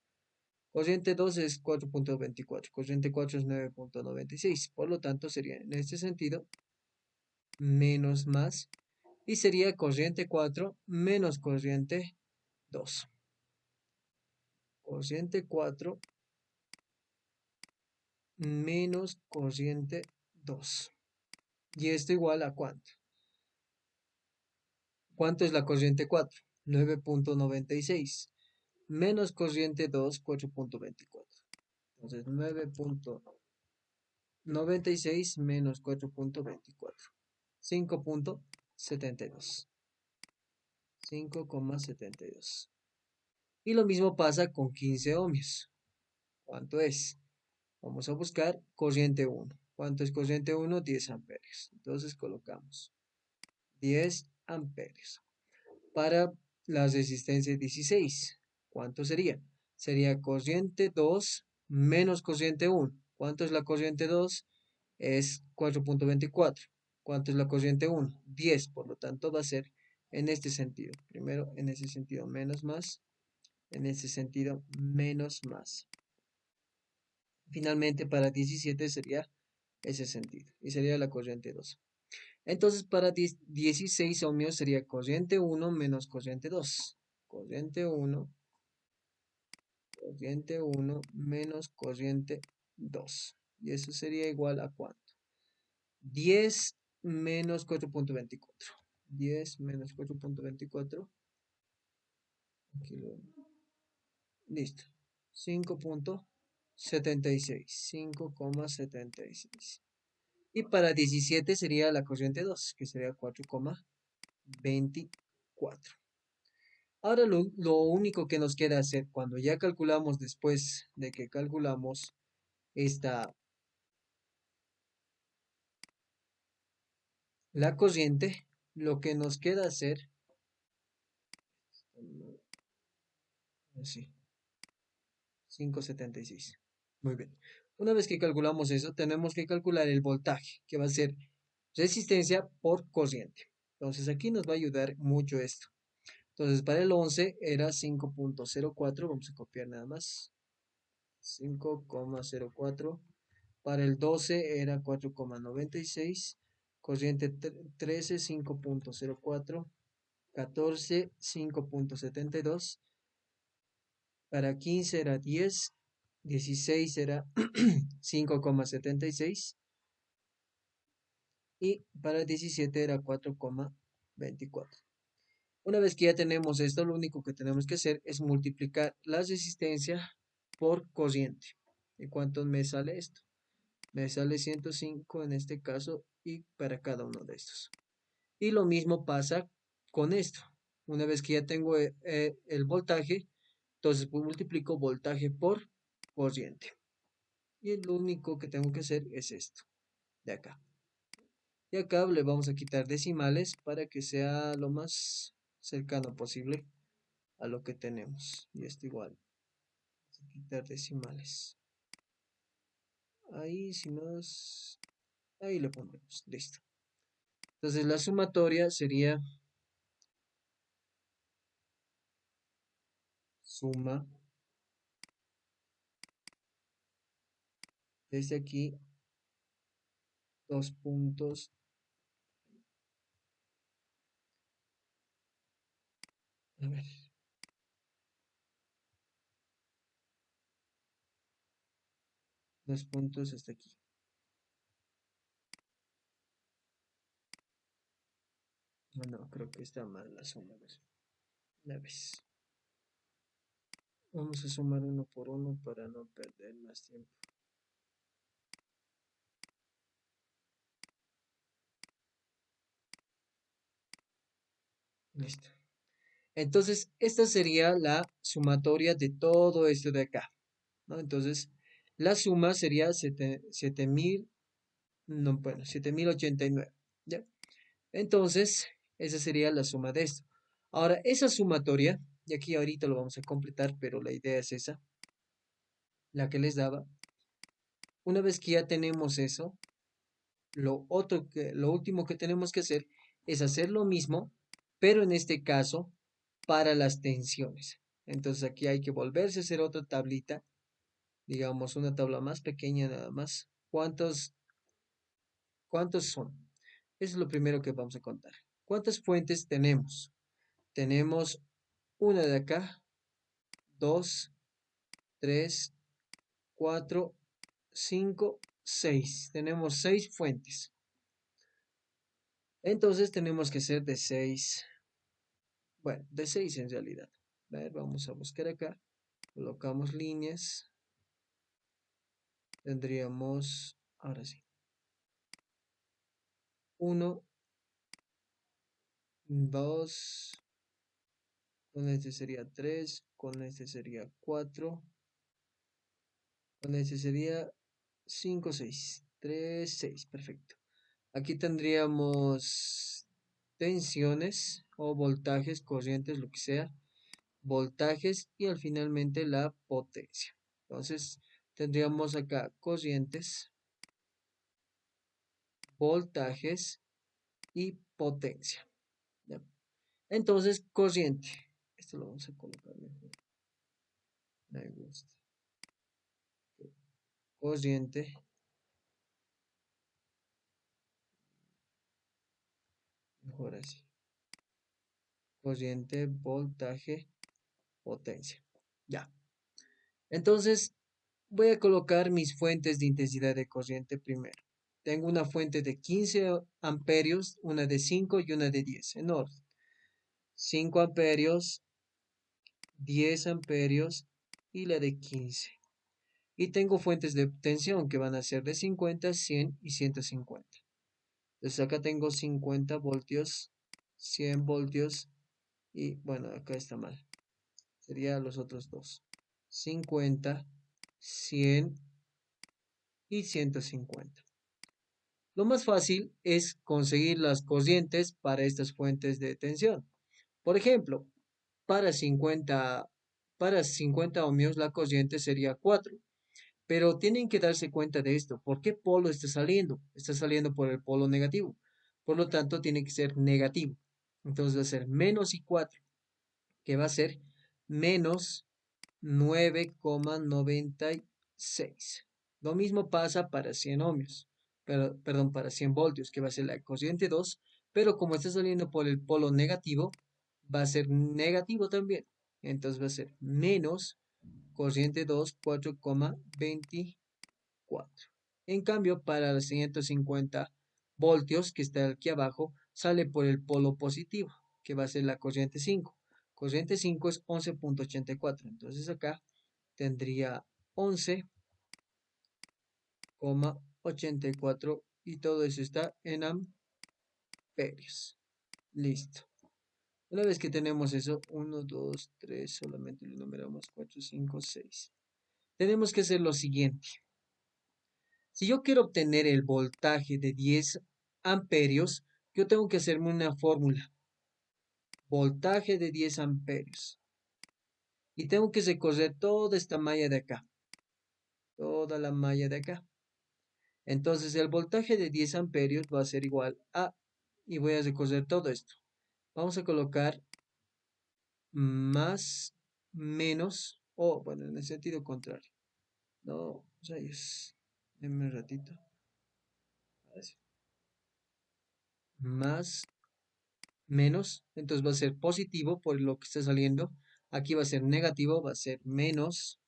Corriente 2 es 4.24, corriente 4 es 9.96. Por lo tanto, sería en este sentido menos más y sería corriente 4 menos corriente 2. Corriente 4 menos corriente 2. ¿Y esto igual a cuánto? ¿Cuánto es la corriente 4? 9.96. Menos corriente 2, 4.24. Entonces 9.96 menos 4.24. 5.72. 5,72. Y lo mismo pasa con 15 ohmios. ¿Cuánto es? Vamos a buscar corriente 1. ¿Cuánto es corriente 1? 10 amperios. Entonces colocamos 10 amperios. Para la resistencia 16. ¿Cuánto sería? Sería corriente 2 menos corriente 1. ¿Cuánto es la corriente 2? Es 4.24. ¿Cuánto es la corriente 1? 10. Por lo tanto, va a ser en este sentido. Primero, en ese sentido, menos más. En ese sentido, menos más. Finalmente, para 17 sería ese sentido. Y sería la corriente 2. Entonces, para 16 ohmios sería corriente 1 menos corriente 2. Corriente 1 menos corriente 2. Y eso sería igual a ¿cuánto? 10 menos 4.24. 10 menos 4.24. Listo. 5.76. 5,76. Y para 17 sería la corriente 2, que sería 4,24. Ahora lo único que nos queda hacer cuando ya calculamos, después de que calculamos esta, la corriente, lo que nos queda hacer, así, 5,76. Muy bien. Una vez que calculamos eso, tenemos que calcular el voltaje, que va a ser resistencia por corriente. Entonces aquí nos va a ayudar mucho esto. Entonces para el 11 era 5.04, vamos a copiar nada más. 5,04. Para el 12 era 4,96. Corriente 13, 5.04. 14, 5.72. Para 15 era 10. 16 era 5,76. Y para 17 era 4,24. Una vez que ya tenemos esto, lo único que tenemos que hacer es multiplicar la resistencia por corriente. ¿Y cuánto me sale esto? Me sale 105 en este caso y para cada uno de estos. Y lo mismo pasa con esto. Una vez que ya tengo el voltaje, entonces pues, multiplico voltaje por corriente. Y lo único que tengo que hacer es esto, de acá. Y acá le vamos a quitar decimales para que sea lo más cercano posible a lo que tenemos. Y esto igual, vamos a quitar decimales. Ahí, si nos... Ahí le pondremos, listo. Entonces la sumatoria sería suma desde aquí dos puntos. A ver. Dos puntos hasta aquí. No, no, creo que está mal la suma. A ver. Una vez. Vamos a sumar uno por uno para no perder más tiempo. Listo. Entonces, esta sería la sumatoria de todo esto de acá, ¿no? Entonces, la suma sería 7000, no, bueno, 7089, ¿ya? Entonces, esa sería la suma de esto. Ahora, esa sumatoria, y aquí ahorita lo vamos a completar, pero la idea es esa, la que les daba. Una vez que ya tenemos eso, lo último que tenemos que hacer es hacer lo mismo, pero en este caso, para las tensiones. Entonces aquí hay que volverse a hacer otra tablita, digamos una tabla más pequeña nada más. ¿Cuántos son? Eso es lo primero que vamos a contar. ¿Cuántas fuentes tenemos? Tenemos una de acá, dos, tres, cuatro, cinco, seis. Tenemos 6 fuentes. Entonces tenemos que ser de 6. Bueno, de 6 en realidad. A ver, vamos a buscar acá. Colocamos líneas. Tendríamos, ahora sí, 1, 2, con este sería 3, con este sería 4, con este sería 5, 6, 3, 6, perfecto. Aquí tendríamos tensiones, o voltajes, corrientes, lo que sea, voltajes y al finalmente la potencia. Entonces tendríamos acá corrientes, voltajes y potencia. ¿Ya? Entonces, corriente. Esto lo vamos a colocar mejor. Me gusta. Corriente. Mejor así. Corriente, voltaje, potencia. Ya. Entonces, voy a colocar mis fuentes de intensidad de corriente primero. Tengo una fuente de 15 amperios, una de 5 y una de 10, en orden. 5 amperios, 10 amperios y la de 15. Y tengo fuentes de tensión que van a ser de 50, 100 y 150. Entonces acá tengo 50 voltios, 100 voltios y bueno, acá está mal. Serían los otros dos. 50, 100 y 150. Lo más fácil es conseguir las corrientes para estas fuentes de tensión. Por ejemplo, para 50, para 50 ohmios la corriente sería 4. Pero tienen que darse cuenta de esto. ¿Por qué polo está saliendo? Está saliendo por el polo negativo. Por lo tanto, tiene que ser negativo. Entonces va a ser menos I4, que va a ser menos 9,96. Lo mismo pasa para 100 ohmios, perdón, para 100 voltios, que va a ser la corriente 2, pero como está saliendo por el polo negativo, va a ser negativo también. Entonces va a ser menos corriente 2, 4,24. En cambio, para los 150 voltios que está aquí abajo, sale por el polo positivo, que va a ser la corriente 5. Corriente 5 es 11,84. Entonces acá tendría 11,84 y todo eso está en amperios. Listo. Una vez que tenemos eso, 1, 2, 3, solamente lo numeramos 4, 5, 6. Tenemos que hacer lo siguiente. Si yo quiero obtener el voltaje de 10 amperios, yo tengo que hacerme una fórmula. Voltaje de 10 amperios. Y tengo que recorrer toda esta malla de acá. Toda la malla de acá. Entonces el voltaje de 10 amperios va a ser igual a... Y voy a recorrer todo esto. Vamos a colocar más, menos, o bueno, en el sentido contrario. No, rayos. Denme un ratito. Así. Más, menos, entonces va a ser positivo por lo que está saliendo. Aquí va a ser negativo, va a ser menos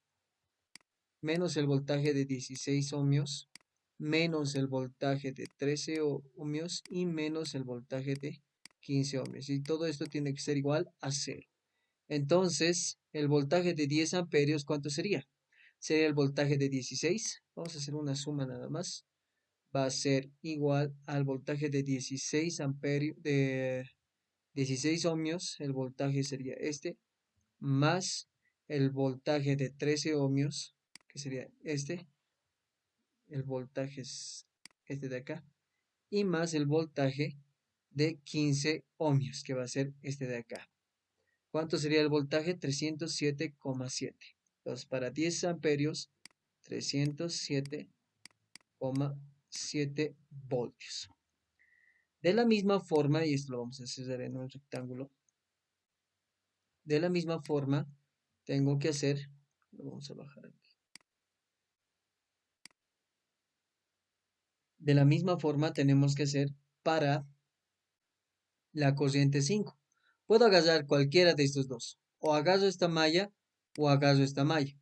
el voltaje de 16 ohmios, menos el voltaje de 13 ohmios y menos el voltaje de 15 ohmios. Y todo esto tiene que ser igual a 0. Entonces, el voltaje de 10 amperios, ¿cuánto sería? Sería el voltaje de 16. Vamos a hacer una suma nada más. Va a ser igual al voltaje de 16 amperios, de 16 ohmios. El voltaje sería este, más el voltaje de 13 ohmios, que sería este. El voltaje es este de acá. Y más el voltaje de 15 ohmios, que va a ser este de acá. ¿Cuánto sería el voltaje? 307,7. Entonces, para 10 amperios, 307,7 voltios. De la misma forma, y esto lo vamos a hacer en un rectángulo, de la misma forma, tengo que hacer, lo vamos a bajar aquí. De la misma forma, tenemos que hacer para la corriente 5. Puedo agarrar cualquiera de estos dos. O agarro esta malla o agarro esta malla.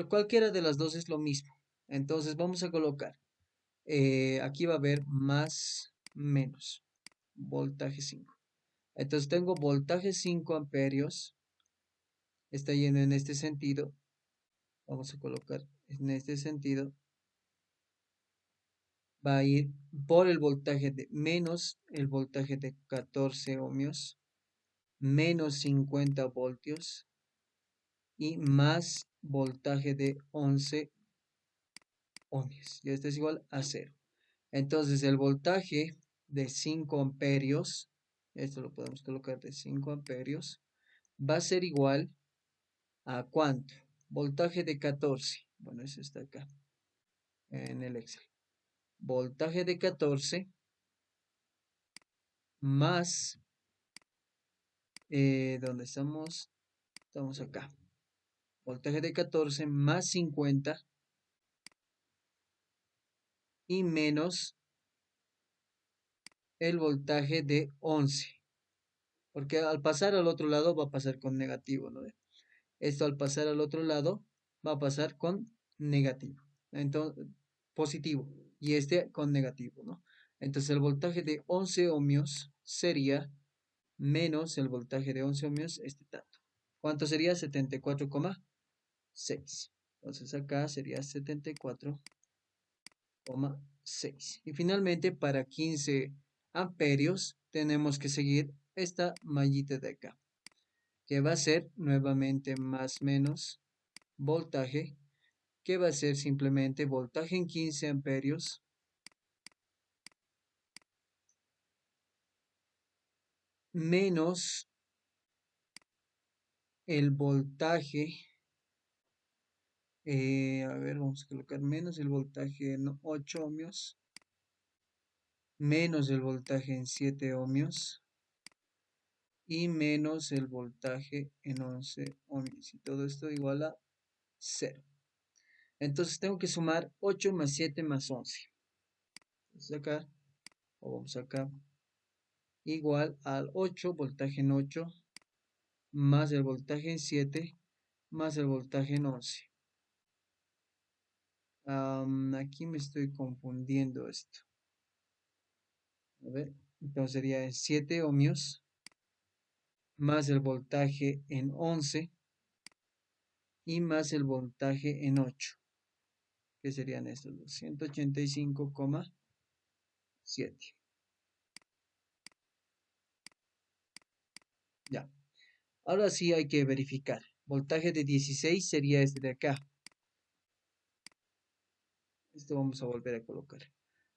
Cualquiera de las dos es lo mismo. Entonces vamos a colocar. Aquí va a haber más, menos. Voltaje 5. Entonces tengo voltaje 5 amperios. Está yendo en este sentido. Vamos a colocar en este sentido. Va a ir por el voltaje de menos el voltaje de 14 ohmios. Menos 50 voltios. Y más voltaje de 11 ohmios. Y esto es igual a 0. Entonces el voltaje de 5 amperios Esto lo podemos colocar de 5 amperios. Va a ser igual a ¿cuánto? Voltaje de 14. Bueno, eso está acá en el Excel. Voltaje de 14 más, ¿dónde estamos? Estamos acá. Voltaje de 14 más 50 y menos el voltaje de 11. Porque al pasar al otro lado va a pasar con negativo, ¿no? Esto al pasar al otro lado va a pasar con negativo. Entonces, positivo. Y este con negativo, ¿no? Entonces el voltaje de 11 ohmios sería menos el voltaje de 11 ohmios, este tanto. ¿Cuánto sería? 74,6. Entonces acá sería 74,6. Y finalmente para 15 amperios tenemos que seguir esta mallita de acá, que va a ser nuevamente más menos voltaje, que va a ser simplemente voltaje en 15 amperios menos el voltaje, a ver, vamos a colocar menos el voltaje en 8 ohmios, menos el voltaje en 7 ohmios y menos el voltaje en 11 ohmios. Y todo esto igual a 0. Entonces tengo que sumar 8 más 7 más 11. Entonces acá, o vamos acá, igual al 8, voltaje en 8, más el voltaje en 7, más el voltaje en 11. Aquí me estoy confundiendo esto. A ver, entonces sería en 7 ohmios, más el voltaje en 11 y más el voltaje en 8, que serían estos dos, 185,7. Ya, ahora sí hay que verificar. Voltaje de 16 sería este de acá. Esto vamos a volver a colocar.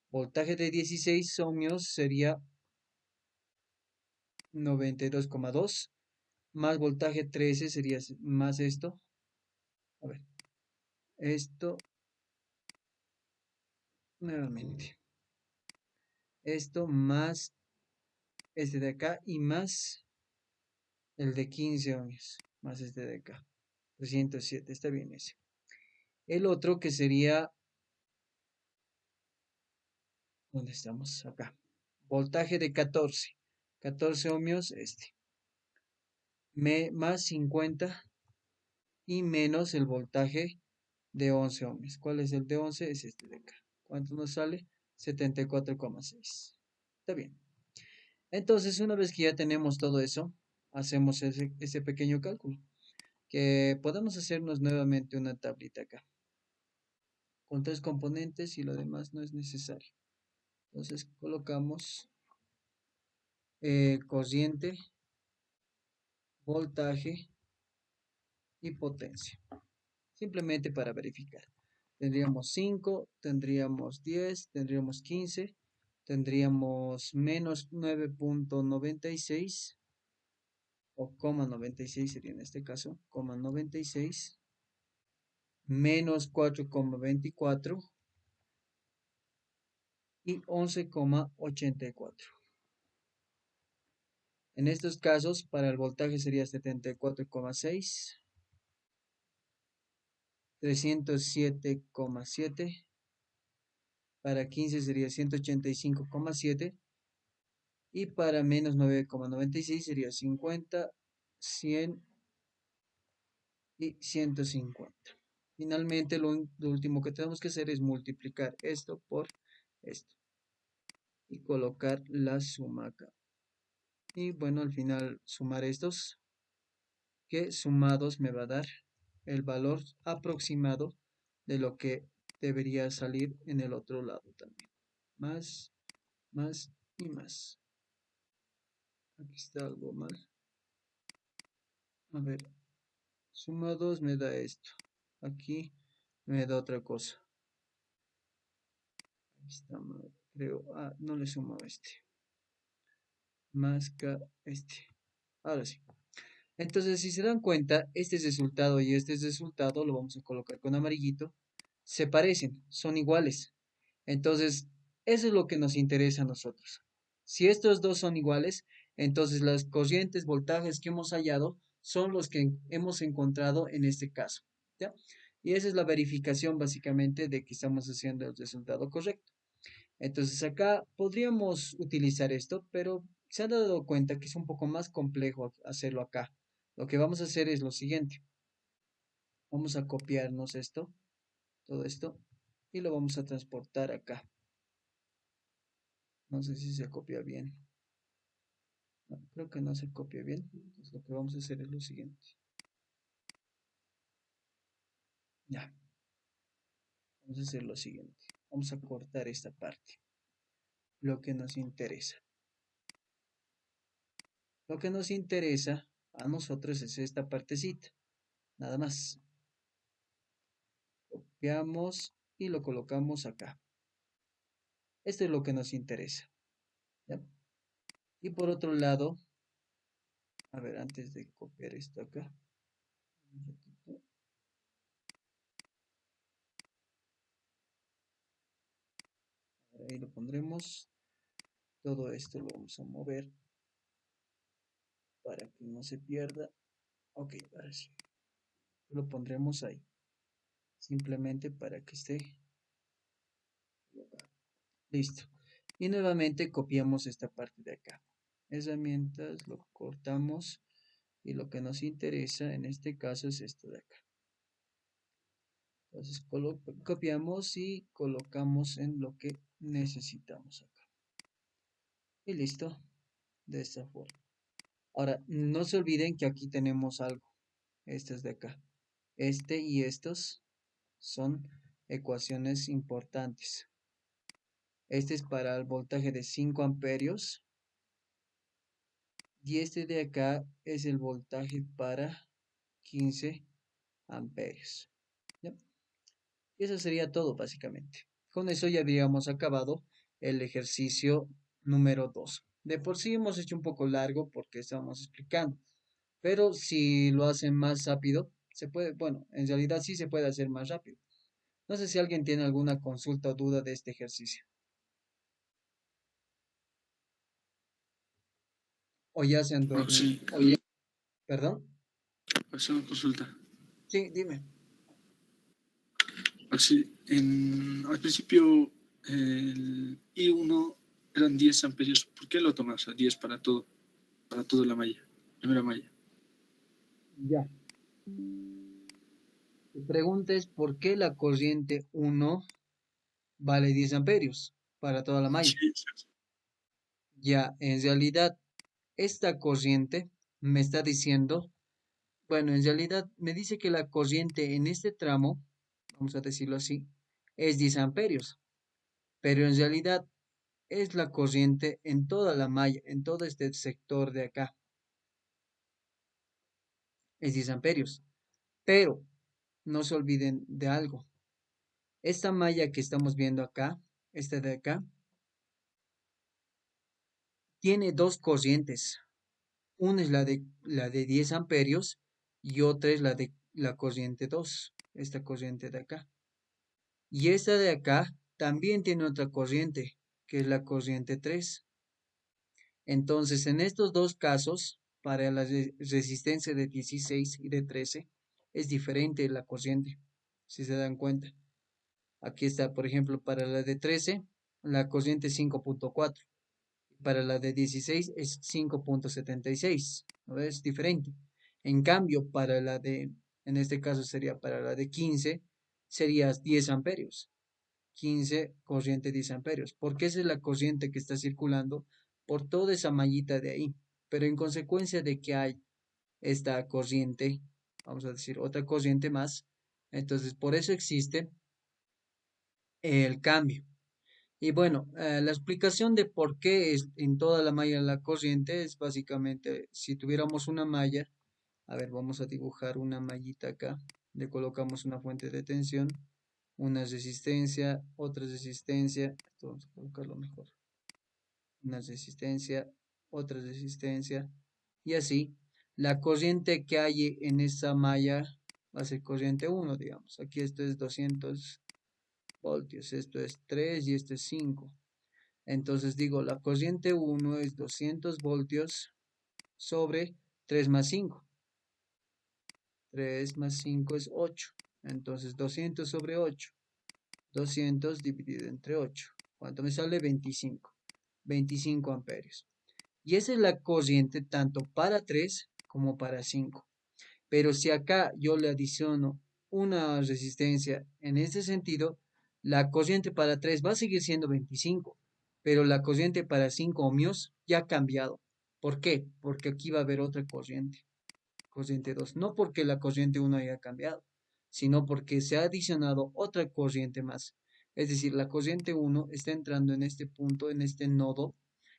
Voltaje de 16 ohmios sería 92,2. Más voltaje 13 sería más esto. A ver, esto nuevamente. Esto más este de acá y más el de 15 ohmios. Más este de acá. 307, está bien ese. El otro que sería, ¿dónde estamos? Acá. Voltaje de 14. 14 ohmios, este. Más 50 y menos el voltaje de 11 ohmios. ¿Cuál es el de 11? Es este de acá. ¿Cuánto nos sale? 74,6. Está bien. Entonces, una vez que ya tenemos todo eso, hacemos ese pequeño cálculo. Que podemos hacernos nuevamente una tablita acá. Con 3 componentes y lo demás no es necesario. Entonces, colocamos corriente, voltaje y potencia. Simplemente para verificar. Tendríamos 5, tendríamos 10, tendríamos 15, tendríamos menos 9,96 o 96 sería en este caso, 96 menos 4,24 y 11,84. En estos casos, para el voltaje sería 74,6, 307,7, para 15 sería 185,7 y para menos 9,96 sería 50, 100 y 150. Finalmente, lo último que tenemos que hacer es multiplicar esto por esto y colocar la suma acá. Y bueno, al final sumar estos, que sumados me va a dar el valor aproximado de lo que debería salir en el otro lado también. Más, más y más. Aquí está algo mal. A ver, sumados me da esto. Aquí me da otra cosa. Aquí está mal, creo. Ah, no le sumo este. más K este. Ahora sí. Entonces, si se dan cuenta, este resultado y este resultado, lo vamos a colocar con amarillito, se parecen, son iguales. Entonces, eso es lo que nos interesa a nosotros. Si estos dos son iguales, entonces las corrientes, voltajes que hemos hallado son los que hemos encontrado en este caso, ¿ya? Y esa es la verificación básicamente de que estamos haciendo el resultado correcto. Entonces acá podríamos utilizar esto, pero se han dado cuenta que es un poco más complejo hacerlo acá. Lo que vamos a hacer es lo siguiente. Vamos a copiarnos esto, todo esto, y lo vamos a transportar acá. No sé si se copia bien. No, creo que no se copia bien. Entonces lo que vamos a hacer es lo siguiente. Ya, vamos a hacer lo siguiente. Vamos a cortar esta parte. Lo que nos interesa. Lo que nos interesa a nosotros es esta partecita. Nada más. Copiamos y lo colocamos acá. Esto es lo que nos interesa. ¿Ya? Y por otro lado, a ver, antes de copiar esto acá, un ratito. Ahí lo pondremos. Todo esto lo vamos a mover para que no se pierda. Ok, ahora sí. Lo pondremos ahí. Simplemente para que esté colocado. Listo. Y nuevamente copiamos esta parte de acá. Herramientas, lo cortamos. Y lo que nos interesa en este caso es esto de acá. Entonces copiamos y colocamos en lo que necesitamos acá. Y listo, de esta forma. Ahora, no se olviden que aquí tenemos algo. Este es de acá. Este y estos son ecuaciones importantes. Este es para el voltaje de 5 amperios. Y este de acá es el voltaje para 15 amperios. ¿Ya? Y eso sería todo básicamente. Con eso ya habríamos acabado el ejercicio número 2. De por sí hemos hecho un poco largo porque estamos explicando, pero si lo hacen más rápido, se puede, bueno, en realidad sí se puede hacer más rápido. No sé si alguien tiene alguna consulta o duda de este ejercicio. O ya se han Oh, dormido. sí, ¿Perdón? hacer una consulta. Sí, dime. Así, al principio el I1 eran 10 amperios. ¿Por qué lo tomas a 10 para toda la malla, primera malla? Ya. Tu pregunta es ¿por qué la corriente 1 vale 10 amperios para toda la Sí, malla? Ya, en realidad, esta corriente me está diciendo, bueno, en realidad me dice que la corriente en este tramo, vamos a decirlo así, es 10 amperios, pero en realidad es la corriente en toda la malla, en todo este sector de acá, es 10 amperios. Pero no se olviden de algo. Esta malla que estamos viendo acá, esta de acá, tiene dos corrientes. Una es la de 10 amperios y otra es la de la corriente 2, esta corriente de acá. Y esta de acá también tiene otra corriente, que es la corriente 3. Entonces, en estos dos casos, para la resistencia de 16 y de 13, es diferente la corriente, si se dan cuenta. Aquí está, por ejemplo, para la de 13, la corriente es 5.4. Para la de 16 es 5.76. ¿No ves? Es diferente. En cambio, en este caso sería para la de 15, sería 10 amperios. 15 corriente 10 amperios. Porque esa es la corriente que está circulando por toda esa mallita de ahí. Pero en consecuencia de que hay esta corriente, vamos a decir otra corriente más, entonces por eso existe el cambio. Y bueno, la explicación de por qué es en toda la malla la corriente es básicamente, si tuviéramos una malla, a ver, vamos a dibujar una mallita acá, le colocamos una fuente de tensión, una resistencia, otra resistencia, esto vamos a colocarlo mejor, una resistencia, otra resistencia, y así. La corriente que hay en esa malla va a ser corriente 1, digamos. Aquí esto es 200 voltios, esto es 3 y esto es 5. Entonces digo, la corriente 1 es 200 voltios sobre 3 más 5. 3 más 5 es 8. Entonces 200 sobre 8. 200 dividido entre 8. ¿Cuánto me sale? 25. 25 amperios. Y esa es la corriente tanto para 3 como para 5. Pero si acá yo le adiciono una resistencia en este sentido, la corriente para 3 va a seguir siendo 25, pero la corriente para 5 ohmios ya ha cambiado. ¿Por qué? Porque aquí va a haber otra corriente 2. No porque la corriente 1 haya cambiado, sino porque se ha adicionado otra corriente más. Es decir, la corriente 1 está entrando en este punto, en este nodo,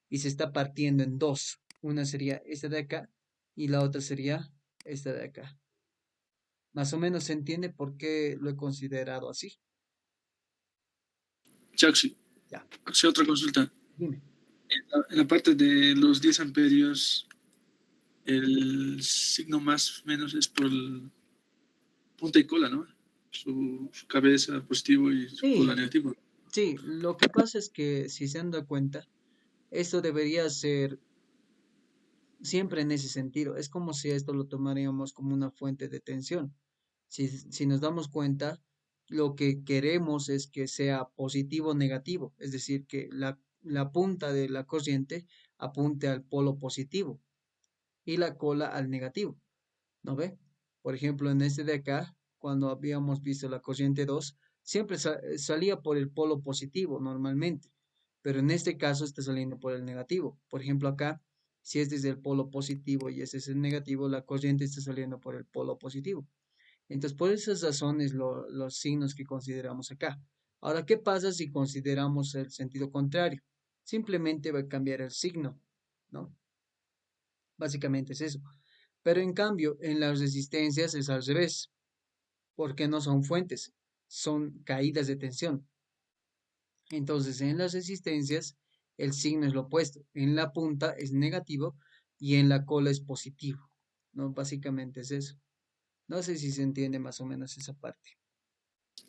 y se está partiendo en dos. Una sería esta de acá y la otra sería esta de acá. Más o menos se entiende por qué lo he considerado así. Chaxi, Ya, hace otra consulta. dime. En la parte de los 10 amperios, el signo más o menos es por el punta y cola, ¿no? Su cabeza positivo y su cola Sí, negativo. sí, lo que pasa es que si se han dado cuenta, esto debería ser siempre en ese sentido. Es como si esto lo tomaríamos como una fuente de tensión. Si nos damos cuenta, lo que queremos es que sea positivo o negativo, es decir, que la punta de la corriente apunte al polo positivo y la cola al negativo, ¿no ve? Por ejemplo, en este de acá, cuando habíamos visto la corriente 2 siempre salía por el polo positivo normalmente, pero en este caso está saliendo por el negativo. Por ejemplo, acá, si este es el polo positivo y este es el negativo, la corriente está saliendo por el polo positivo. Entonces, por esas razones, los signos que consideramos acá. Ahora, ¿qué pasa si consideramos el sentido contrario? Simplemente va a cambiar el signo, ¿no? Básicamente es eso. Pero en cambio, en las resistencias es al revés, porque no son fuentes, son caídas de tensión. Entonces, en las resistencias, el signo es lo opuesto. En la punta es negativo y en la cola es positivo, ¿no? Básicamente es eso. No sé si se entiende más o menos esa parte.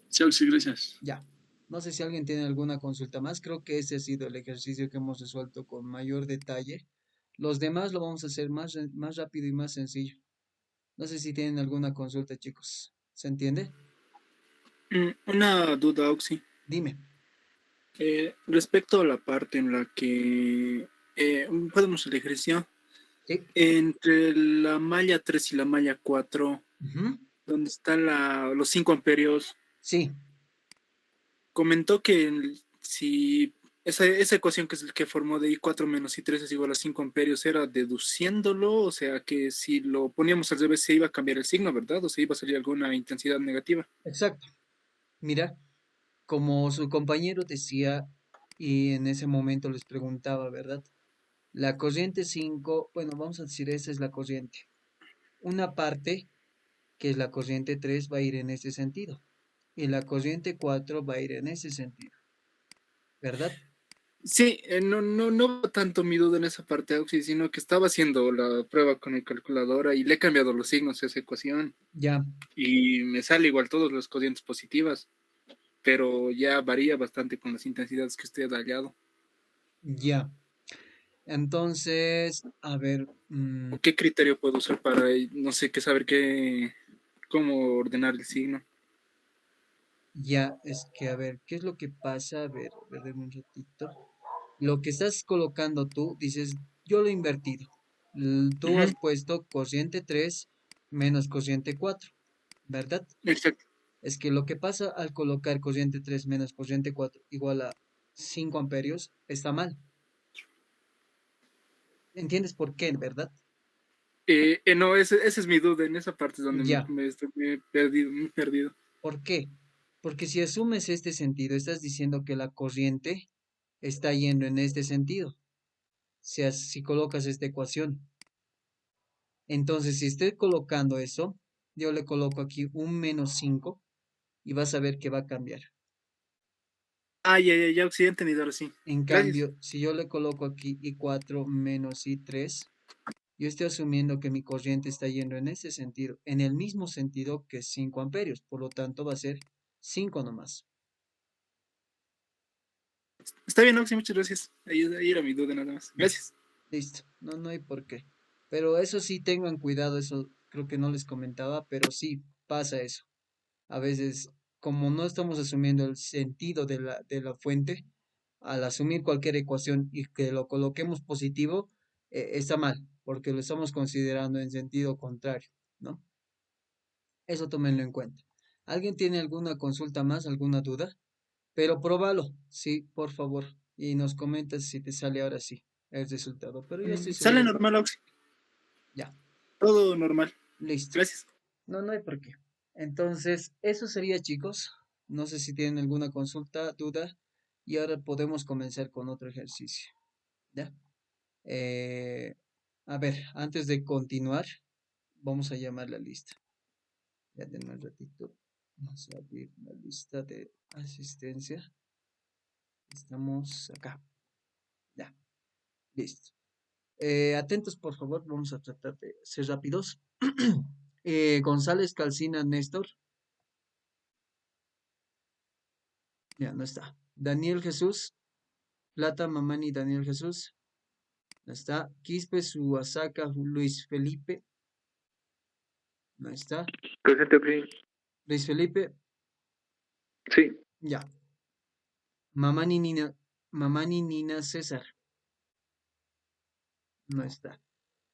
Chaxi, gracias. Ya. No sé si alguien tiene alguna consulta más. Creo que ese ha sido el ejercicio que hemos resuelto con mayor detalle. Los demás lo vamos a hacer más rápido y más sencillo. No sé si tienen alguna consulta, chicos. ¿Se entiende? Una duda, Oxy. Dime. Respecto a la parte en la que podemos el ejercicio, Sí. entre la malla 3 y la malla 4, Ujú. donde están los 5 amperios, Sí, comentó que si esa ecuación que es el que formó de I4 menos I3 es igual a 5 amperios era deduciéndolo, o sea que si lo poníamos al revés se iba a cambiar el signo, ¿verdad? O se iba a salir alguna intensidad negativa. exacto. Mira, como su compañero decía y en ese momento les preguntaba, ¿verdad? La corriente 5, bueno, vamos a decir, esa es la corriente. Una parte, que es la corriente 3, va a ir en ese sentido. Y la corriente 4 va a ir en ese sentido, ¿verdad? Sí, no tanto mi duda en esa parte, Auxi, sino que estaba haciendo la prueba con mi calculadora y le he cambiado los signos a esa ecuación Ya, y me sale igual todas las corrientes positivas, pero ya varía bastante con las intensidades que usted ha hallado. ya. Entonces, a ver, ¿O qué criterio puedo usar para, no sé, qué saber cómo ordenar el signo? ya, es que, a ver, ¿qué es lo que pasa? A ver, dame un ratito. Lo que estás colocando tú, dices, yo lo he invertido. Tú Ujú, has puesto cociente 3 menos cociente 4, ¿verdad? exacto. Es que lo que pasa al colocar cociente 3 menos cociente 4 igual a 5 amperios está mal. ¿Entiendes por qué, verdad? No, esa es mi duda, en esa parte es donde Ya. me he perdido, me he perdido. ¿Por qué? Porque si asumes este sentido, estás diciendo que la corriente está yendo en este sentido. Si colocas esta ecuación. Entonces, si estoy colocando eso, yo le coloco aquí un menos 5 y vas a ver que va a cambiar. Ah, ya, sí, he entendido ahora sí. En Gracias. cambio, si yo le coloco aquí I4 menos I3, yo estoy asumiendo que mi corriente está yendo en ese sentido, en el mismo sentido que 5 amperios. Por lo tanto, va a ser 5 nomás. Está bien, Oxy, muchas gracias. Ahí era mi duda nada más. Ya, Gracias. listo. No, no hay por qué. Pero eso sí, tengan cuidado, eso creo que no les comentaba, pero sí pasa eso. A veces, como no estamos asumiendo el sentido de la fuente, al asumir cualquier ecuación y que lo coloquemos positivo, está mal, porque lo estamos considerando en sentido contrario, ¿no? Eso tómenlo en cuenta. ¿Alguien tiene alguna consulta más, alguna duda? Pero próbalo, sí, por favor, y nos comentas si te sale ahora sí el resultado. Pero yo estoy Sale seguro que normal, Oxy. ya, Todo normal. listo. Gracias. No, no hay por qué. Entonces, eso sería, chicos. No sé si tienen alguna consulta, duda, y ahora podemos comenzar con otro ejercicio. ¿Ya? Eh, a ver, antes de continuar, vamos a llamar la lista. Ya denme un ratito. Vamos a abrir la lista de asistencia. Estamos acá. Ya, listo. Atentos, por favor, vamos a tratar de ser rápidos. González Calcina Néstor. Ya, no está. Daniel Jesús. Plata Mamani Daniel Jesús. No está. Quispe Suasaka Luis Felipe. No está. Presente, Oxy. Luis Felipe. Sí, Ya. Mamani Nina César. No está.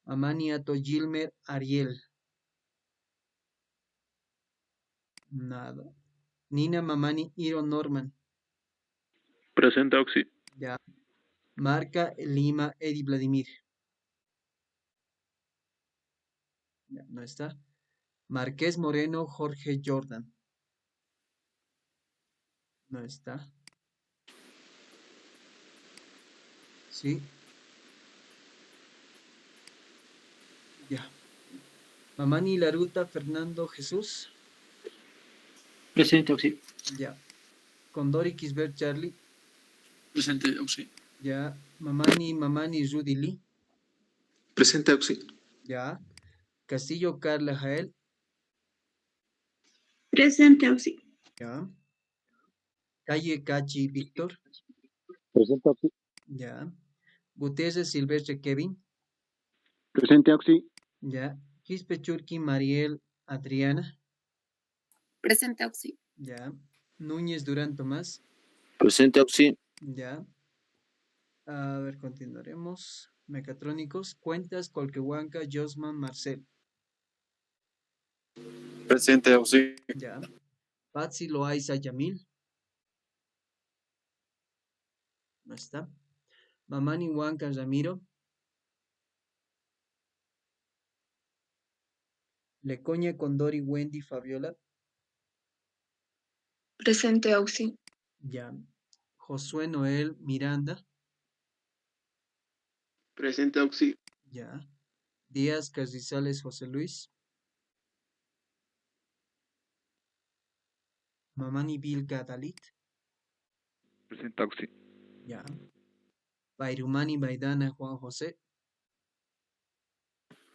Mamani Ato Gilmer Ariel. Nada. Nina Mamani Iro Norman. presente, Oxy. Ya. Marca Lima Edi Vladimir. Ya, no está. Marqués Moreno Jorge Jordan. No está. Sí. Ya. Mamani Laruta Fernando Jesús. Presente, Oxy. Ya. Condori Kisbert Charlie. Presente, Oxy. Ya. Mamani Rudy Lee. Presente, Oxy. Ya. Castillo Carla Jael. Presente, Oxy. Ya. Calle Cachi Víctor. Presente, Oxy. Ya. Gutiérrez Silvestre Kevin. Presente, Oxy. Ya. Quispe Churki Mariel Adriana. Presente, Oxy. Ya. Núñez Durán Tomás. Presente, Oxy. Ya. A ver, continuaremos. Mecatrónicos. Cuentas Colquehuanca Josman Marcel. Presente, Oxy. Ya. Patsy Loaiza Yamil. No está. Mamani Huanca Ramiro. Lecoña Condori Wendy Fabiola. Presente, Oxy. Ya. Josué Noel Miranda. Presente, Oxy. Ya. Díaz Carrizales José Luis. Mamani Vilca Dalit. Presente, Oxy. Ya. Bairumani Baidana Juan José.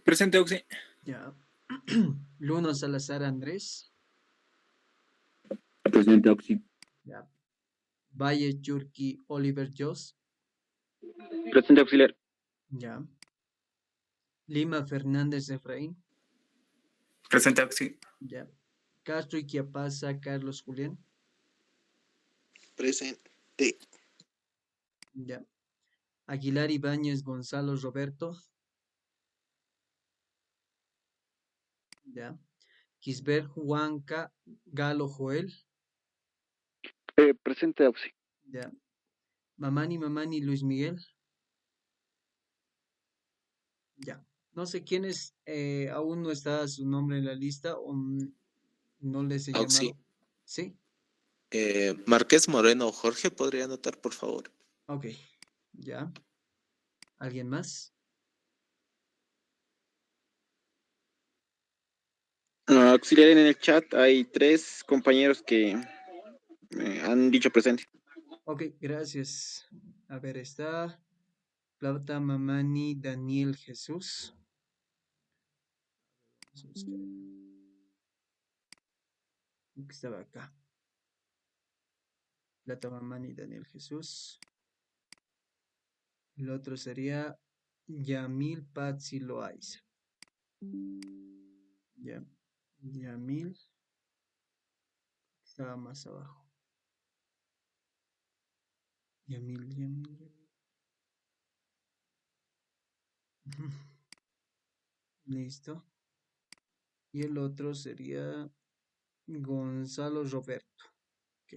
Presente, Oxy. Ya. Luno Salazar Andrés. Presente, Oxy. Ya. Valle Churki Oliver Jos. Presente, auxiliar. Ya. Lima Fernández Efraín. Presente, Oxy. Ya. Castro Iquiapasa Carlos Julián. Presente. Ya. Aguilar Ibáñez Gonzalo Roberto. Ya. Quisbert Huanca Galo Joel. Presente, Oxy. Ya. Mamani Luis Miguel. Ya. No sé quiénes aún no está su nombre en la lista o no les he Auxi, llamado. Sí. Márquez Moreno Jorge, ¿podría anotar, por favor? Ok. Ya. ¿Alguien más? Auxiliar, en el chat hay 3 compañeros que han dicho presente. Ok, gracias. A ver, está Plata Mamani Daniel Jesús. Vamos a buscar. Que estaba acá. Plata Mamani Daniel Jesús. El otro sería Yamil Patsi Loaiza. Yamil. Estaba más abajo. Yamil. Listo. Y el otro sería Gonzalo Roberto. Ok.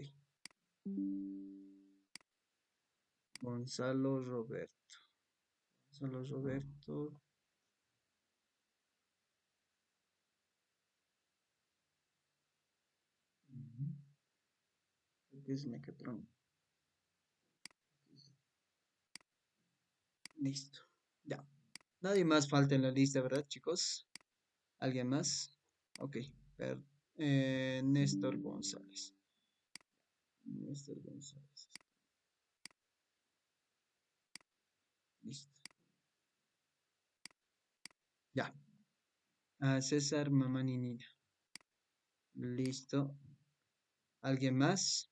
Gonzalo Roberto. Gonzalo Roberto. ¿Qué es Mecatrón? Listo. Ya. Nadie más falta en la lista, ¿verdad, chicos? ¿Alguien más? Ok. Néstor González. Néstor González. Listo. Ya. César Mamaninina. Listo. ¿Alguien más?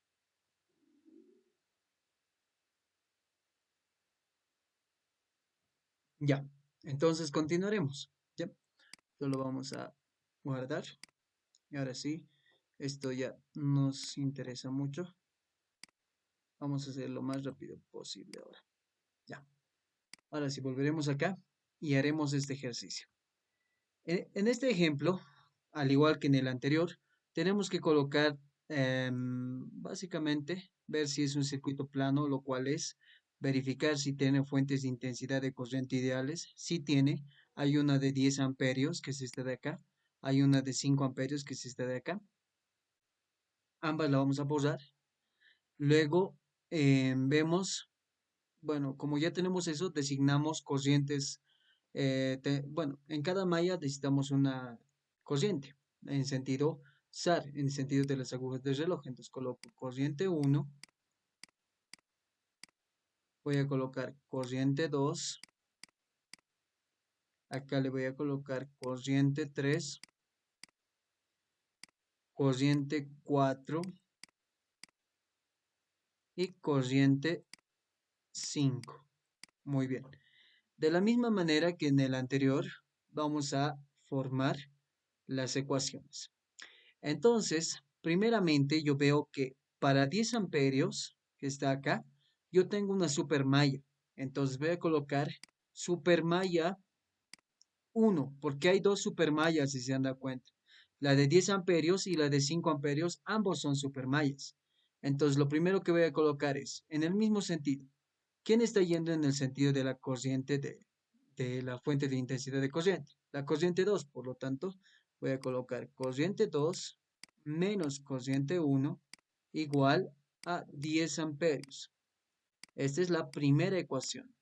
Ya. Entonces continuaremos. Ya. Solo vamos a guardar. Y ahora sí, esto ya nos interesa mucho. Vamos a hacer lo más rápido posible ahora. Ya. Ahora sí, volveremos acá y haremos este ejercicio. En este ejemplo, al igual que en el anterior, tenemos que colocar, básicamente, ver si es un circuito plano, lo cual es verificar si tiene fuentes de intensidad de corriente ideales. Si tiene, hay una de 10 amperios, que es esta de acá. Hay una de 5 amperios, que es esta de acá. Ambas la vamos a posar. Luego, vemos, bueno, como ya tenemos eso, designamos corrientes. Bueno, en cada malla necesitamos una corriente en sentido SAR, en sentido de las agujas del reloj. Entonces coloco corriente 1, voy a colocar corriente 2, acá le voy a colocar corriente 3, corriente 4 y corriente 5. Muy bien. De la misma manera que en el anterior, vamos a formar las ecuaciones. Entonces, primeramente yo veo que para 10 amperios, que está acá, yo tengo una supermalla. Entonces voy a colocar supermalla 1, porque hay dos supermallas, si se han dado cuenta. La de 10 amperios y la de 5 amperios, ambos son supermallas. Entonces, lo primero que voy a colocar es, en el mismo sentido, ¿quién está yendo en el sentido de la corriente de la fuente de intensidad de corriente? La corriente 2, por lo tanto, voy a colocar corriente 2 menos corriente 1 igual a 10 amperios. Esta es la primera ecuación.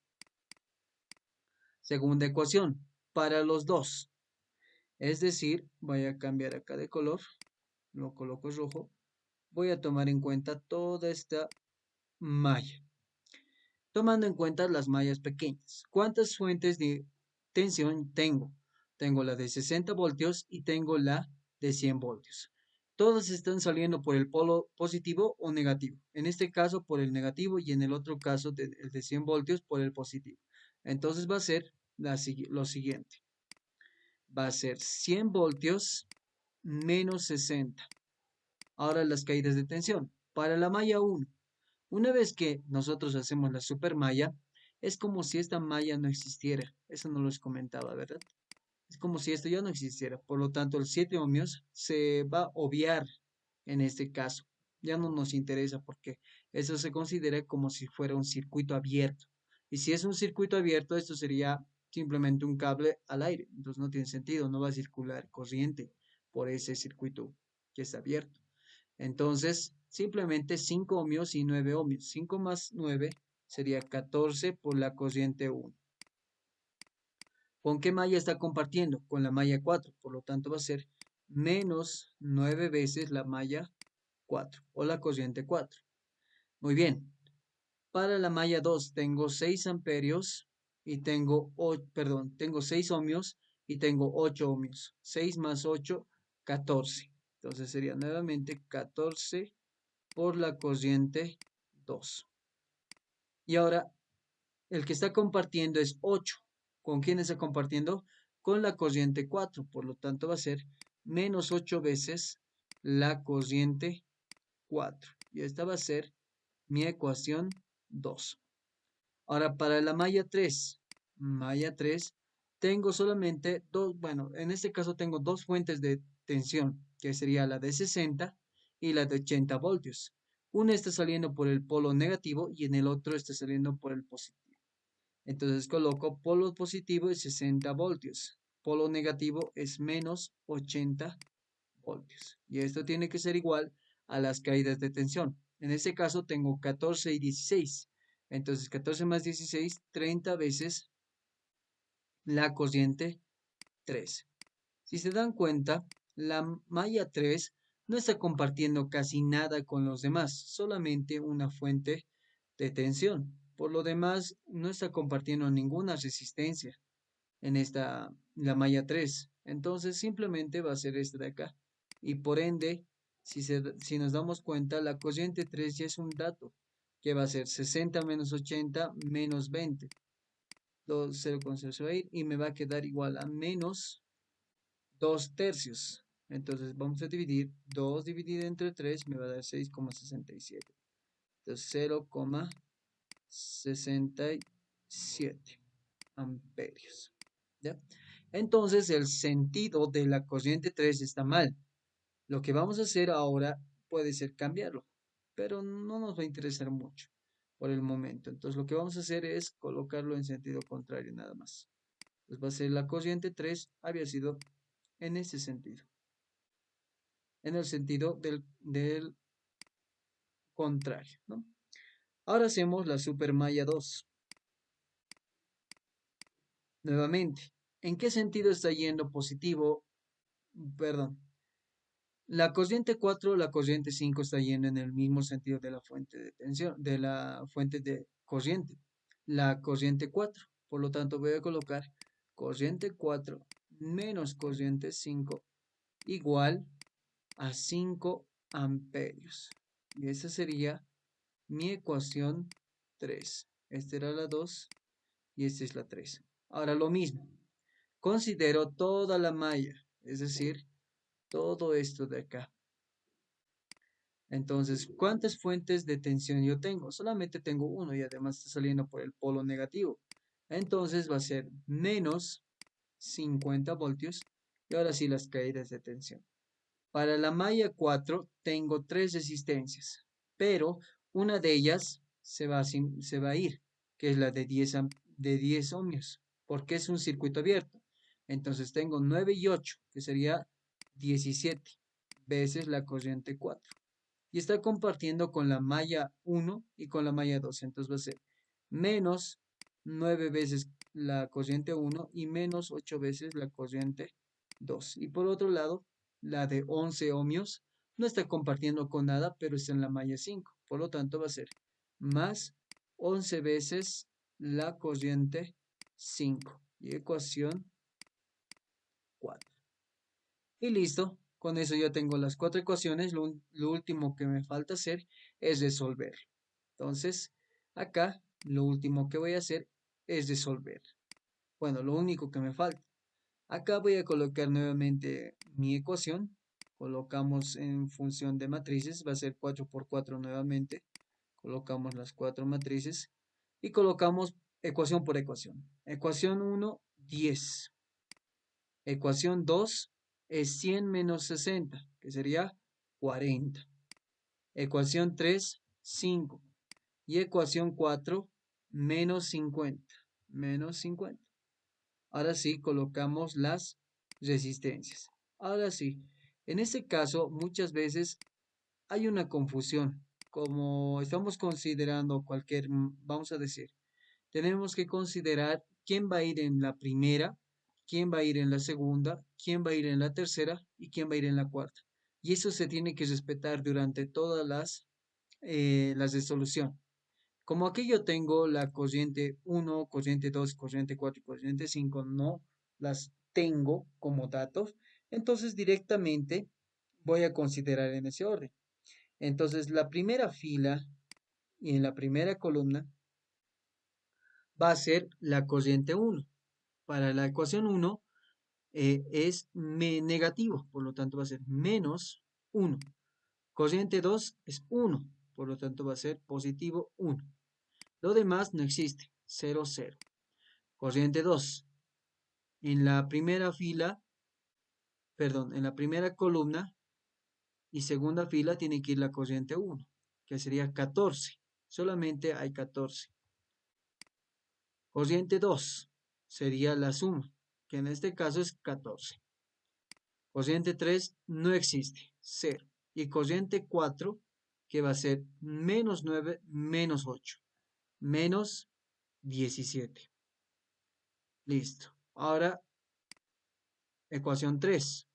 Segunda ecuación, para los dos. Es decir, voy a cambiar acá de color, lo coloco rojo. Voy a tomar en cuenta toda esta malla, tomando en cuenta las mallas pequeñas. ¿Cuántas fuentes de tensión tengo? Tengo la de 60 voltios y tengo la de 100 voltios. Todas están saliendo por el polo positivo o negativo. En este caso por el negativo y en el otro caso el de 100 voltios por el positivo. Entonces va a ser lo siguiente. Va a ser 100 voltios menos 60. Ahora las caídas de tensión. Para la malla 1. Una vez que nosotros hacemos la supermalla, es como si esta malla no existiera. Eso no les comentaba, ¿verdad? Es como si esto ya no existiera. Por lo tanto, el 7 ohmios se va a obviar en este caso. Ya no nos interesa porque eso se considera como si fuera un circuito abierto. Y si es un circuito abierto, esto sería simplemente un cable al aire. Entonces no tiene sentido, no va a circular corriente por ese circuito que está abierto. Entonces, simplemente 5 ohmios y 9 ohmios. 5 más 9 sería 14 por la corriente 1. ¿Con qué malla está compartiendo? Con la malla 4. Por lo tanto, va a ser menos 9 veces la malla 4 o la corriente 4. Muy bien. Para la malla 2 tengo 6 amperios y tengo, tengo 6 ohmios y tengo 8 ohmios. 6 más 8, 14. Entonces sería nuevamente 14 por la corriente 2. Y ahora el que está compartiendo es 8. ¿Con quién está compartiendo? Con la corriente 4. Por lo tanto va a ser menos 8 veces la corriente 4. Y esta va a ser mi ecuación 2. Ahora para la malla 3, tengo solamente dos, bueno, en este caso tengo dos fuentes de tensión, que sería la de 60 y la de 80 voltios. Una está saliendo por el polo negativo y en el otro está saliendo por el positivo. Entonces coloco polo positivo es 60 voltios, polo negativo es menos 80 voltios. Y esto tiene que ser igual a las caídas de tensión. En este caso tengo 14 y 16. Entonces 14 más 16, 30 veces la corriente 3. Si se dan cuenta, la malla 3 no está compartiendo casi nada con los demás, solamente una fuente de tensión. Por lo demás, no está compartiendo ninguna resistencia en la malla 3. Entonces simplemente va a ser esta de acá. Y por ende, si nos damos cuenta, la corriente 3 ya es un dato que va a ser 60 menos 80 menos 20. 0,0 se va a ir y me va a quedar igual a menos 2 tercios. Entonces vamos a dividir 2 dividido entre 3 me va a dar 6,67. Entonces 0,67 amperios. ¿Ya? Entonces el sentido de la corriente 3 está mal. Lo que vamos a hacer ahora puede ser cambiarlo, pero no nos va a interesar mucho por el momento. Entonces lo que vamos a hacer es colocarlo en sentido contrario nada más. Pues va a ser la corriente 3 había sido en ese sentido. En el sentido del contrario, ¿no? Ahora hacemos la supermalla 2. Nuevamente, ¿en qué sentido está yendo positivo? Perdón. La corriente 4, la corriente 5 está yendo en el mismo sentido de la fuente de tensión, de la fuente de corriente. La corriente 4. Por lo tanto, voy a colocar corriente 4 menos corriente 5 igual a 5 amperios. Y esa sería mi ecuación 3. Esta era la 2 y esta es la 3. Ahora lo mismo. Considero toda la malla, es decir, todo esto de acá. Entonces, ¿cuántas fuentes de tensión yo tengo? Solamente tengo uno y además está saliendo por el polo negativo. Entonces va a ser menos 50 voltios. Y ahora sí las caídas de tensión. Para la malla 4 tengo 3 resistencias, pero una de ellas se va a ir, que es la de 10 ohmios, porque es un circuito abierto. Entonces tengo 9 y 8, que sería 17 veces la corriente 4. Y está compartiendo con la malla 1 y con la malla 2. Entonces va a ser menos 9 veces la corriente 1 y menos 8 veces la corriente 2. Y por otro lado, la de 11 ohmios no está compartiendo con nada, pero está en la malla 5. Por lo tanto, va a ser más 11 veces la corriente 5. Y ecuación 4. Y listo. Con eso ya tengo las 4 ecuaciones. Lo último que me falta hacer es resolver. Entonces, acá lo último que voy a hacer es resolver. Bueno, lo único que me falta. Acá voy a colocar nuevamente mi ecuación. Colocamos en función de matrices. Va a ser 4 por 4 nuevamente. Colocamos las 4 matrices. Y colocamos ecuación por ecuación. Ecuación 1, 10. Ecuación 2 es 100 menos 60, que sería 40. Ecuación 3, 5. Y ecuación 4, menos 50. Menos 50. Ahora sí, colocamos las resistencias. Ahora sí, en este caso, muchas veces hay una confusión. Como estamos considerando vamos a decir, tenemos que considerar quién va a ir en la primera, quién va a ir en la segunda, quién va a ir en la tercera y quién va a ir en la cuarta. Y eso se tiene que respetar durante todas las resolución. Como aquí yo tengo la corriente 1, corriente 2, corriente 4 y corriente 5, no las tengo como datos, entonces directamente voy a considerar en ese orden. Entonces la primera fila y en la primera columna va a ser la corriente 1. Para la ecuación 1 es negativo, por lo tanto va a ser menos 1. Corriente 2 es 1, por lo tanto va a ser positivo 1. Lo demás no existe, 0, 0. Corriente 2. En la primera fila, perdón, en la primera columna y segunda fila tiene que ir la corriente 1, que sería 14. Solamente hay 14. Corriente 2 sería la suma, que en este caso es 14. Corriente 3 no existe, 0. Y corriente 4, que va a ser menos 9 menos 8, menos 17. Listo. Ahora, ecuación 3.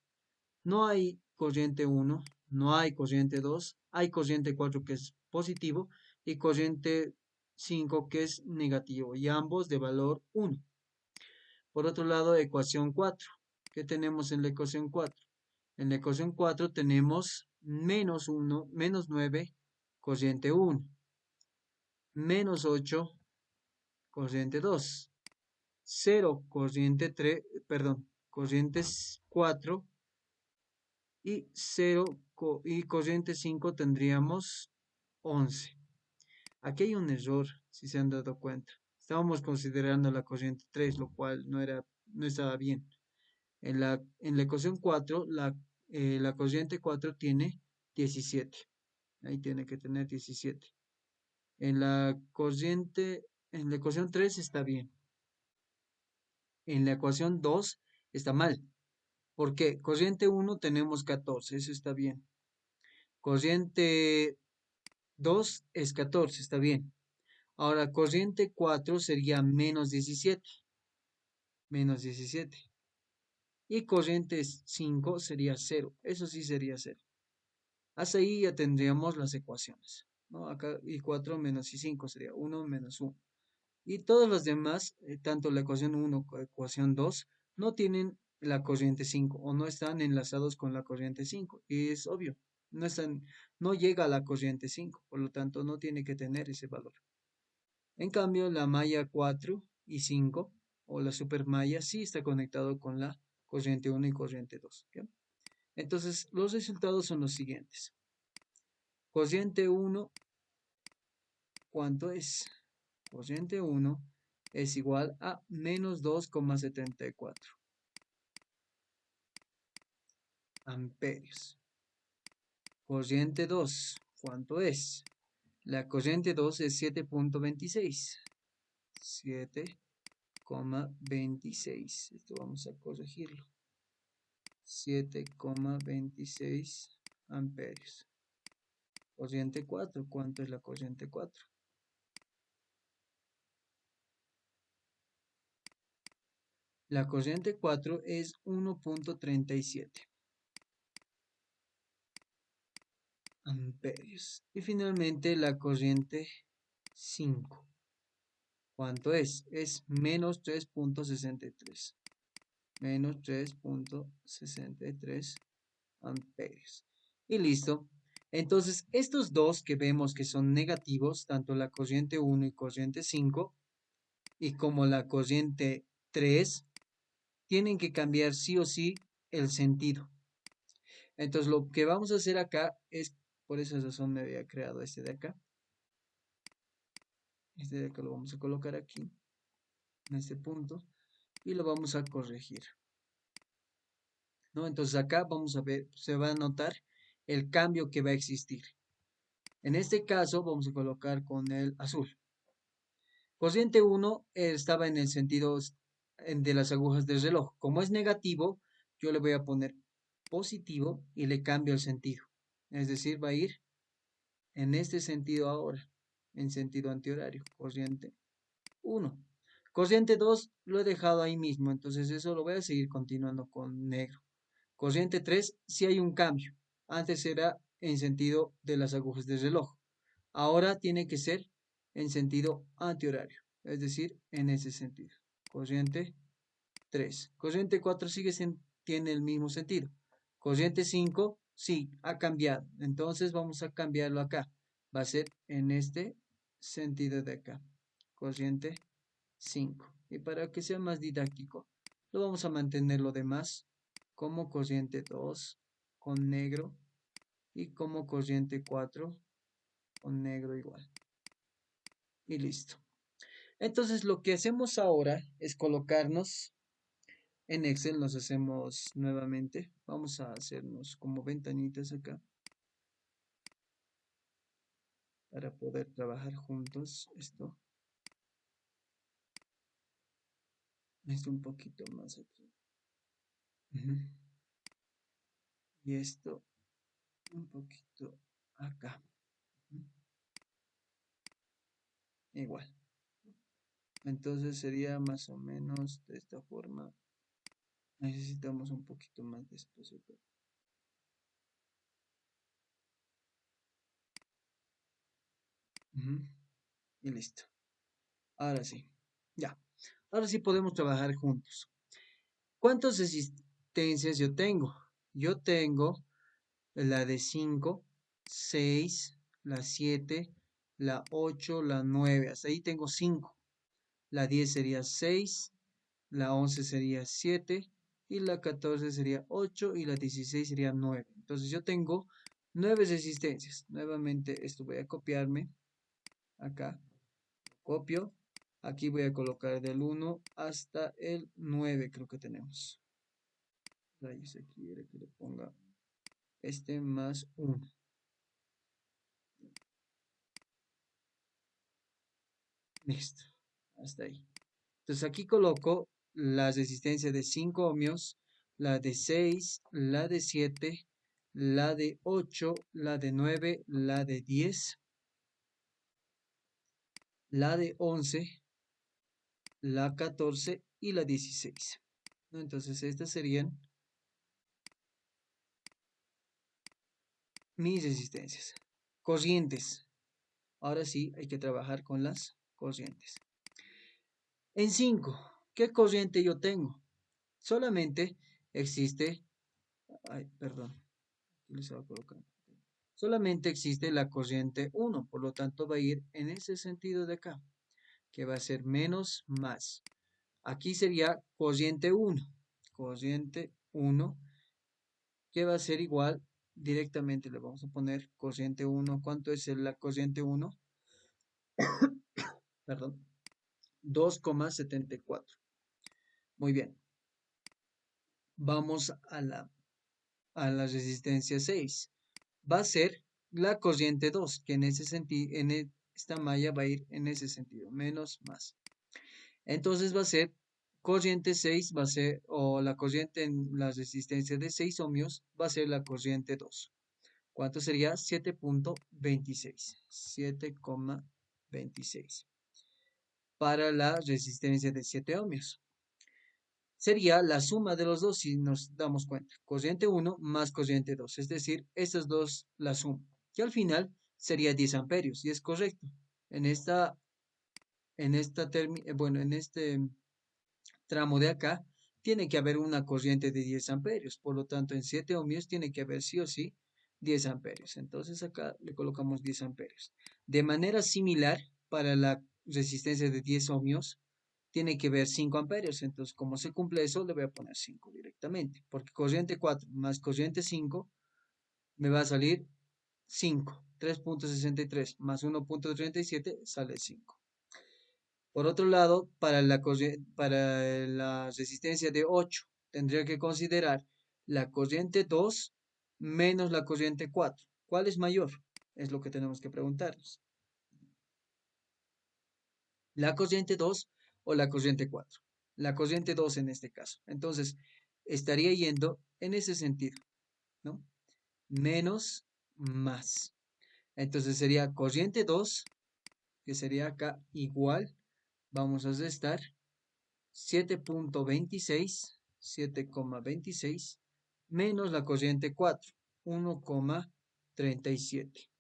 No hay corriente 1, no hay corriente 2, hay corriente 4 que es positivo y corriente 5 que es negativo, y ambos de valor 1. Por otro lado, ecuación 4. ¿Qué tenemos en la ecuación 4? En la ecuación 4 tenemos menos 1, menos 9, corriente 1, menos 8, corriente 2, 0, corriente 3, perdón, corriente 4 y 0 y corriente 5 tendríamos 11. Aquí hay un error, si se han dado cuenta. Estábamos considerando la corriente 3, lo cual no estaba bien. En la ecuación 4, la corriente 4 tiene 17. Ahí tiene que tener 17. En la ecuación 3 está bien. En la ecuación 2 está mal. ¿Por qué? Corriente 1 tenemos 14, eso está bien. Corriente 2 es 14, está bien. Ahora, corriente 4 sería menos 17. Menos 17. Y corriente 5 sería 0. Eso sí sería 0. Hasta ahí ya tendríamos las ecuaciones, ¿no? Acá y 4 menos y 5 sería 1 menos 1. Y todos los demás, tanto la ecuación 1 como la ecuación 2, no tienen la corriente 5 o no están enlazados con la corriente 5. Y es obvio, no llega a la corriente 5, por lo tanto no tiene que tener ese valor. En cambio, la malla 4 y 5 o la supermalla sí está conectado con la corriente 1 y corriente 2. ¿Bien? Entonces, los resultados son los siguientes. Corriente 1, ¿cuánto es? Corriente 1 es igual a menos 2,74 amperios. Corriente 2, ¿cuánto es? La corriente 2 es 7,26. 7,26. Esto vamos a corregirlo. 7,26 amperios. Corriente 4, ¿cuánto es la corriente 4? La corriente 4 es 1,37 amperios. Y finalmente la corriente 5. ¿Cuánto es? Es menos 3,63. Menos 3,63 amperios. Y listo. Entonces, estos dos que vemos que son negativos, tanto la corriente 1 y corriente 5, y como la corriente 3, tienen que cambiar sí o sí el sentido. Entonces, lo que vamos a hacer acá es, por esa razón me había creado este de acá. Este de acá lo vamos a colocar aquí, en este punto, y lo vamos a corregir, ¿no? Entonces acá vamos a ver, se va a notar el cambio que va a existir. En este caso vamos a colocar con el azul. Corriente 1 estaba en el sentido de las agujas del reloj. Como es negativo, yo le voy a poner positivo y le cambio el sentido. Es decir, va a ir en este sentido ahora, en sentido antihorario, corriente 1. Corriente 2 lo he dejado ahí mismo, entonces eso lo voy a seguir continuando con negro. Corriente 3, sí hay un cambio. Antes era en sentido de las agujas del reloj. Ahora tiene que ser en sentido antihorario, es decir, en ese sentido. Corriente 3. Corriente 4 tiene el mismo sentido. Corriente 5, sí, ha cambiado. Entonces vamos a cambiarlo acá. Va a ser en este sentido de acá. Corriente 5. Y para que sea más didáctico, lo vamos a mantener lo demás como corriente 2 con negro y como corriente 4 con negro igual. Y listo. Entonces lo que hacemos ahora es colocarnos en Excel, nos hacemos nuevamente. Vamos a hacernos como ventanitas acá para poder trabajar juntos esto. Esto un poquito más aquí. Ujú. Y esto un poquito acá. Ujú. Igual. Entonces sería más o menos de esta forma. Necesitamos un poquito más de espacio acá. Ujú. Y listo. Ahora sí. Ya. Ahora sí podemos trabajar juntos. ¿Cuántas resistencias yo tengo? Yo tengo la de 5, 6, la 7, la 8, la 9. Hasta ahí tengo 5. La 10 sería 6, la 11 sería 7 y la 14 sería 8 y la 16 sería 9. Entonces yo tengo 9 resistencias. Nuevamente esto voy a copiarme acá. Copio. Aquí voy a colocar del 1 hasta el 9 creo que tenemos. Rayos, aquí quiere que le ponga este más 1. Listo. Hasta ahí. Entonces aquí coloco la resistencia de 5 ohmios, la de 6, la de 7, la de 8, la de 9, la de 10, la de 11, la 14 y la 16. ¿No? Entonces estas serían mis resistencias. Corrientes. Ahora sí hay que trabajar con las corrientes. En 5, ¿qué corriente yo tengo? Solamente existe, ay, perdón, aquí les voy a colocar. Solamente existe la corriente 1, por lo tanto va a ir en ese sentido de acá, que va a ser menos más. Aquí sería corriente 1, corriente 1, que va a ser igual, directamente le vamos a poner corriente 1. ¿Cuánto es la corriente 1? Perdón, 2,74. Muy bien. Vamos a la resistencia 6. Va a ser la corriente 2, que en ese sentido, esta malla va a ir en ese sentido, menos más. Entonces va a ser corriente 6, va a ser, o la corriente en la resistencia de 6 ohmios, va a ser la corriente 2. ¿Cuánto sería? 7,26. 7,26. Para la resistencia de 7 ohmios. Sería la suma de los dos si nos damos cuenta. Corriente 1 más corriente 2. Es decir, estas dos la suma. Y al final sería 10 amperios. Y es correcto. En este tramo de acá tiene que haber una corriente de 10 amperios. Por lo tanto, en 7 ohmios tiene que haber sí o sí 10 amperios. Entonces acá le colocamos 10 amperios. De manera similar, para la resistencia de 10 ohmios, tiene que ver 5 amperios. Entonces, como se cumple eso, le voy a poner 5 directamente. Porque corriente 4 más corriente 5 me va a salir 5. 3,63 más 1,37 sale 5. Por otro lado, para la resistencia de 8, tendría que considerar la corriente 2 menos la corriente 4. ¿Cuál es mayor? Es lo que tenemos que preguntarnos. La corriente 2 o la corriente 4. La corriente 2 en este caso. Entonces, estaría yendo en ese sentido, ¿no? Menos más. Entonces sería corriente 2, que sería acá igual. Vamos a restar 7,26 menos la corriente 4, 1,37.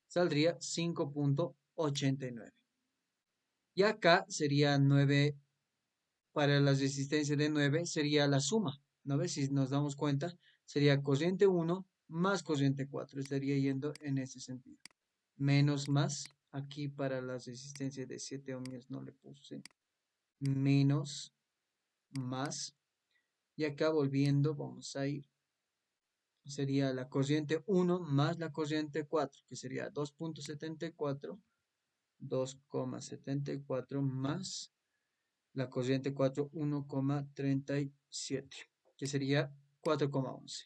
Saldría 5,8. 89. Y acá sería 9, para la resistencia de 9 sería la suma, ¿no ves? Si nos damos cuenta, sería corriente 1 más corriente 4, estaría yendo en ese sentido. Menos más, aquí para la resistencia de 7 ohmios no le puse, menos más, y acá volviendo vamos a ir, sería la corriente 1 más la corriente 4, que sería 2.74, 2,74 más la corriente 4, 1,37, que sería 4,11.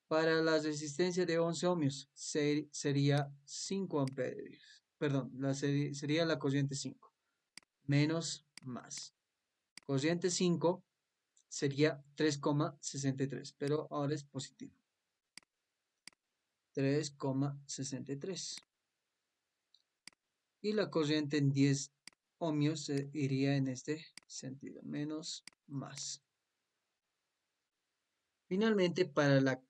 Para la resistencia de 11 ohmios sería 5 amperios. Perdón, sería la corriente 5. Menos más. Corriente 5 sería 3,63, pero ahora es positivo. 3,63. Y la corriente en 10 ohmios iría en este sentido. Menos más. Finalmente, para la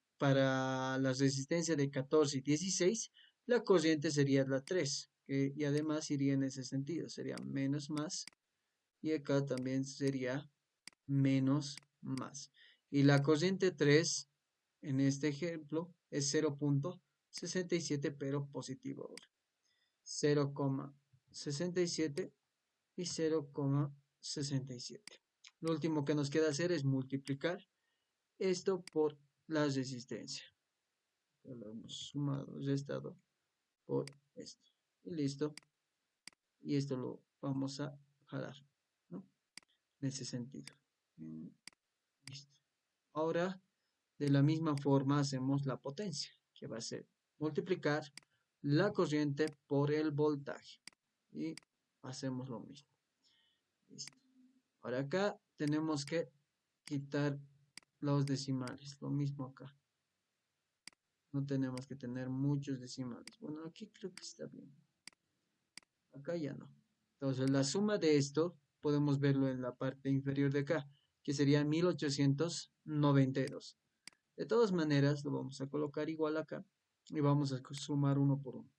resistencia de 14 y 16, la corriente sería la 3, y además iría en ese sentido, sería menos más, y acá también sería menos más. Y la corriente 3, en este ejemplo, es 0,67, pero positivo ahora. 0,67 y 0,67. Lo último que nos queda hacer es multiplicar esto por la resistencia. Ya lo hemos sumado, restado por esto. Y listo. Y esto lo vamos a jalar, ¿no? En ese sentido. Listo. Ahora, de la misma forma, hacemos la potencia, que va a ser multiplicar la corriente por el voltaje. Y hacemos lo mismo. Listo. Ahora acá tenemos que quitar los decimales. Lo mismo acá. No tenemos que tener muchos decimales. Bueno, aquí creo que está bien. Acá ya no. Entonces, la suma de esto, podemos verlo en la parte inferior de acá, que sería 1892. De todas maneras, lo vamos a colocar igual acá y vamos a sumar uno por uno.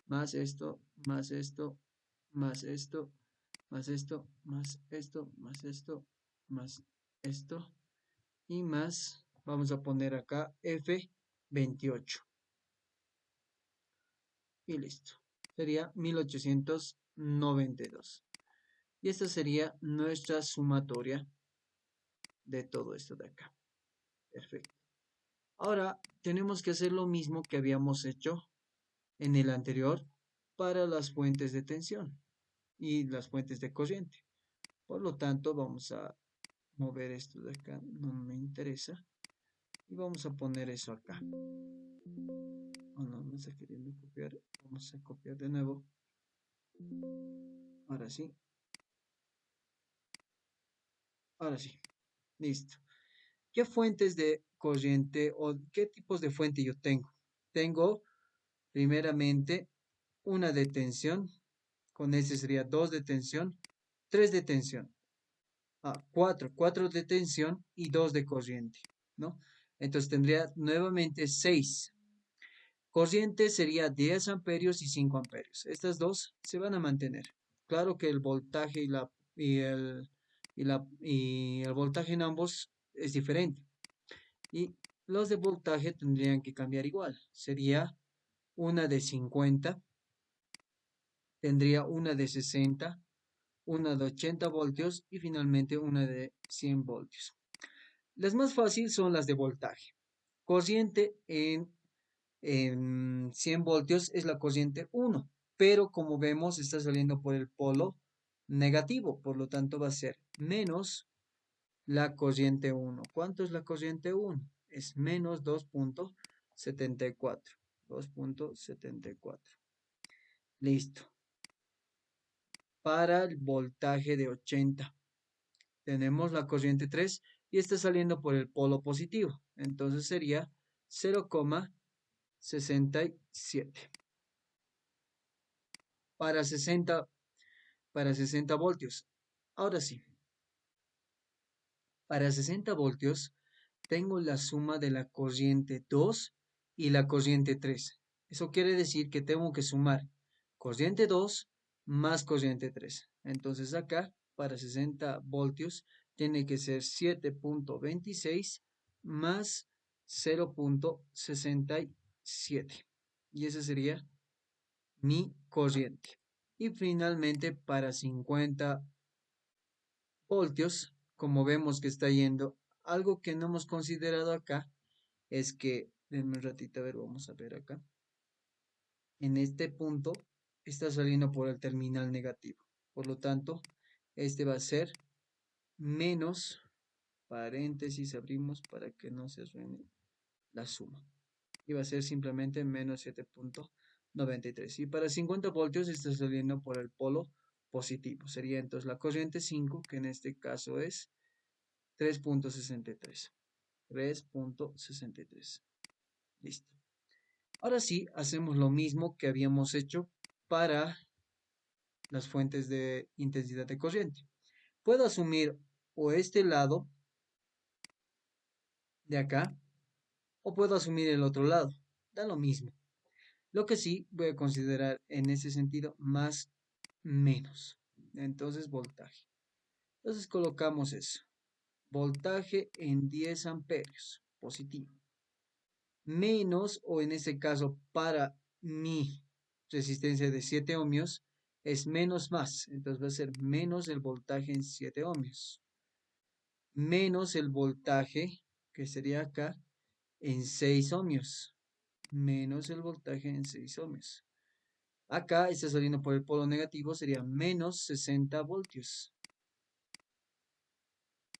Más esto, más esto, más esto, más esto, más esto, más esto, más esto y más, vamos a poner acá F28. Y listo. Sería 1892. Y esta sería nuestra sumatoria de todo esto de acá. Perfecto. Ahora tenemos que hacer lo mismo que habíamos hecho en el anterior para las fuentes de tensión y las fuentes de corriente. Por lo tanto, vamos a mover esto de acá, no me interesa. Y vamos a poner eso acá. Oh, no, me está queriendo copiar. Vamos a copiar de nuevo. Ahora sí. Ahora sí. Listo. ¿Qué fuentes de corriente o qué tipos de fuente yo tengo? Tengo primeramente una de tensión, con ese sería 2 de tensión, 3 de tensión, 4 de tensión y 2 de corriente, ¿no? Entonces tendría nuevamente 6. Corriente sería 10 amperios y 5 amperios. Estas dos se van a mantener. Claro que el voltaje y el voltaje en ambos es diferente. Y los de voltaje tendrían que cambiar igual. Sería una de 50, tendría una de 60, una de 80 voltios y finalmente una de 100 voltios. Las más fáciles son las de voltaje. Corriente en 100 voltios es la corriente 1, pero como vemos está saliendo por el polo negativo, por lo tanto va a ser menos la corriente 1. ¿Cuánto es la corriente 1? Es menos 2.74. 2.74. Listo. Para el voltaje de 80 tenemos la corriente 3 y está saliendo por el polo positivo. Entonces sería 0,67. Para 60 voltios. Ahora sí. Para 60 voltios tengo la suma de la corriente 2 y la corriente 3. Eso quiere decir que tengo que sumar corriente 2 más corriente 3. Entonces acá, para 60 voltios, tiene que ser 7.26 más 0.67. Y esa sería mi corriente. Y finalmente, para 50 voltios, como vemos que está yendo, algo que no hemos considerado acá es que, denme un ratito, a ver, vamos a ver acá. En este punto está saliendo por el terminal negativo. Por lo tanto, este va a ser menos, paréntesis, abrimos para que no se suene la suma. Y va a ser simplemente menos 7.93. Y para 50 voltios está saliendo por el polo positivo. Sería entonces la corriente 5, que en este caso es 3.63. 3.63. Listo. Ahora sí, hacemos lo mismo que habíamos hecho para las fuentes de intensidad de corriente. Puedo asumir o este lado de acá, o puedo asumir el otro lado. Da lo mismo. Lo que sí voy a considerar en ese sentido más menos. Entonces, voltaje. Entonces colocamos eso. Voltaje en 10 amperios, positivo. Menos, o en este caso, para mi resistencia de 7 ohmios, es menos más. Entonces va a ser menos el voltaje en 7 ohmios. Menos el voltaje, que sería acá, en 6 ohmios. Menos el voltaje en 6 ohmios. Acá está saliendo por el polo negativo, sería menos 60 voltios.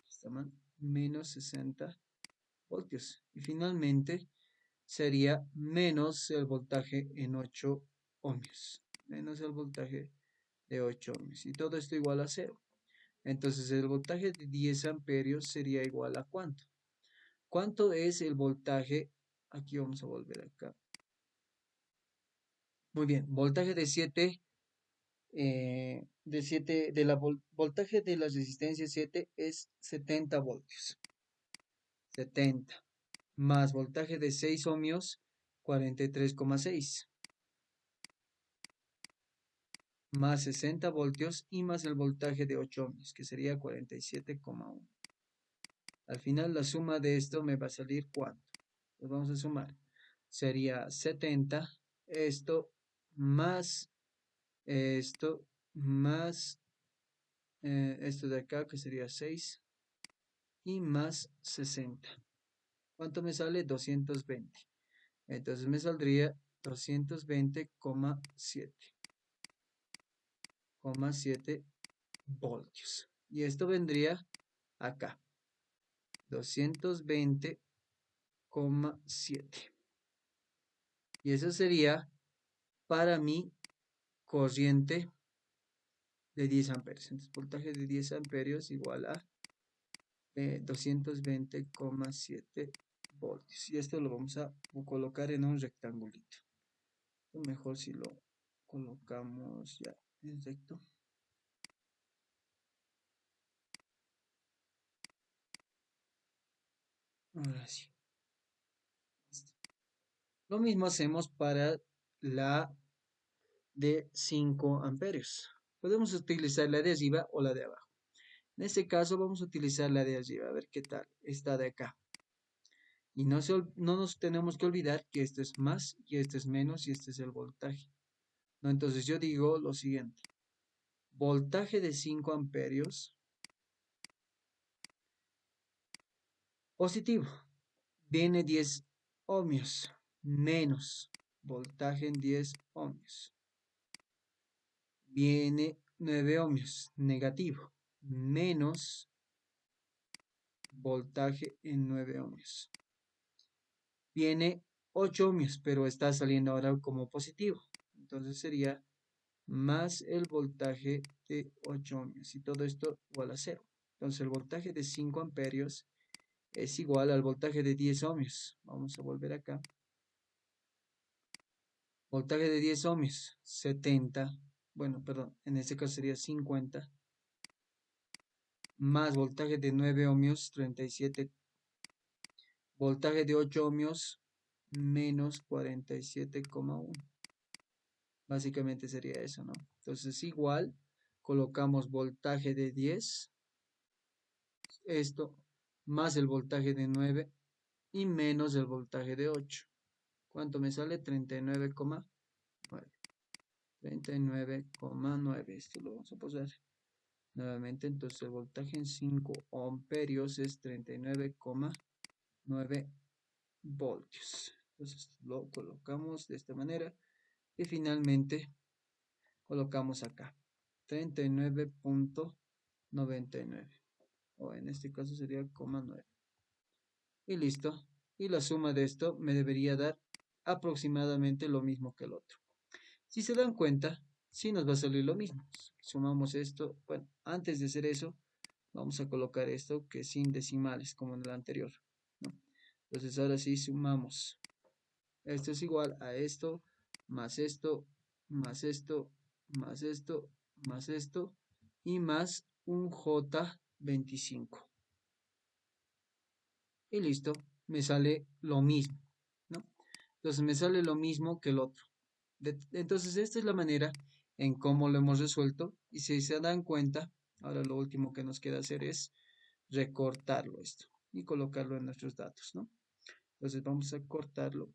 ¿Está mal? Menos 60 voltios. Y finalmente sería menos el voltaje en 8 ohmios. Menos el voltaje de 8 ohmios. Y todo esto igual a 0. Entonces el voltaje de 10 amperios sería igual a ¿cuánto? ¿Cuánto es el voltaje? Aquí vamos a volver acá. Muy bien, voltaje de 7, voltaje de la resistencia 7 es 70 voltios. 70. Más voltaje de 6 ohmios, 43,6. Más 60 voltios y más el voltaje de 8 ohmios, que sería 47,1. Al final la suma de esto me va a salir ¿cuánto? Pues vamos a sumar. Sería 70, esto más esto más esto de acá, que sería 6, y más 60. ¿Cuánto me sale? 220. Entonces me saldría 220,7 voltios. Y esto vendría acá. 220,7. Y eso sería para mi corriente de 10 amperios. Entonces, voltaje de 10 amperios igual a 220,7 voltios. Y esto lo vamos a colocar en un rectangulito. Mejor si lo colocamos ya en recto. Ahora sí. Listo. Lo mismo hacemos para la de 5 amperios. Podemos utilizar la de arriba o la de abajo. En este caso vamos a utilizar la de arriba. A ver qué tal. Esta de acá. Y no nos tenemos que olvidar que esto es más y esto es menos y este es el voltaje. ¿No? Entonces yo digo lo siguiente. Voltaje de 5 amperios positivo. Viene 10 ohmios menos voltaje en 10 ohmios. Viene 9 ohmios negativo menos voltaje en 9 ohmios. Viene 8 ohmios, pero está saliendo ahora como positivo. Entonces sería más el voltaje de 8 ohmios. Y todo esto igual a 0. Entonces el voltaje de 5 amperios es igual al voltaje de 10 ohmios. Vamos a volver acá. Voltaje de 10 ohmios, 70. Bueno, perdón, en este caso sería 50. Más voltaje de 9 ohmios, 37. Voltaje de 8 ohmios, menos 47,1. Básicamente sería eso, ¿no? Entonces igual colocamos voltaje de 10, esto más el voltaje de 9 y menos el voltaje de 8. ¿Cuánto me sale? 39,9. 39,9. Esto lo vamos a posar nuevamente. Entonces el voltaje en 5 amperios es 39,9 voltios. Entonces lo colocamos de esta manera y finalmente colocamos acá 39,99 o en este caso sería 9 y listo. Y la suma de esto me debería dar aproximadamente lo mismo que el otro. Si se dan cuenta, sí nos va a salir lo mismo. Sumamos esto. Bueno, antes de hacer eso, vamos a colocar esto que es sin decimales, como en el anterior, ¿no? Entonces ahora sí sumamos. Esto es igual a esto, más esto, más esto, más esto, más esto, y más un J25. Y listo, me sale lo mismo, ¿no? Entonces me sale lo mismo que el otro. Entonces esta es la manera en cómo lo hemos resuelto. Y si se dan cuenta, ahora lo último que nos queda hacer es recortarlo esto y colocarlo en nuestros datos, ¿no? Entonces vamos a cortarlo.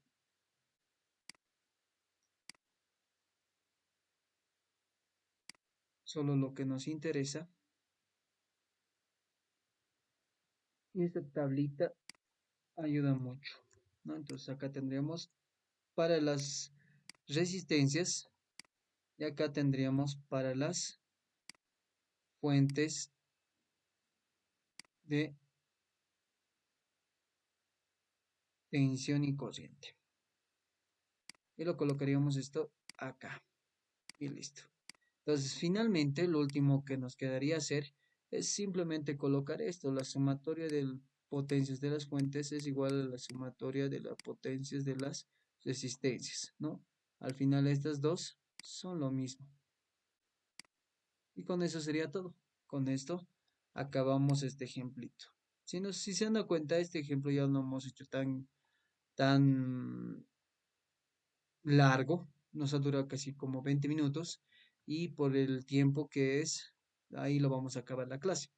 Solo lo que nos interesa. Y esta tablita ayuda mucho, ¿no? Entonces acá tendríamos para las resistencias y acá tendríamos para las fuentes de tensión y corriente. Y lo colocaríamos esto acá. Y listo. Entonces, finalmente, lo último que nos quedaría hacer es simplemente colocar esto. La sumatoria de potencias de las fuentes es igual a la sumatoria de las potencias de las resistencias, ¿no? Al final, estas dos son lo mismo. Y con eso sería todo. Con esto acabamos este ejemplito. Si se han dado cuenta, este ejemplo ya no hemos hecho tan largo, nos ha durado casi como 20 minutos y por el tiempo que es, ahí lo vamos a acabar la clase.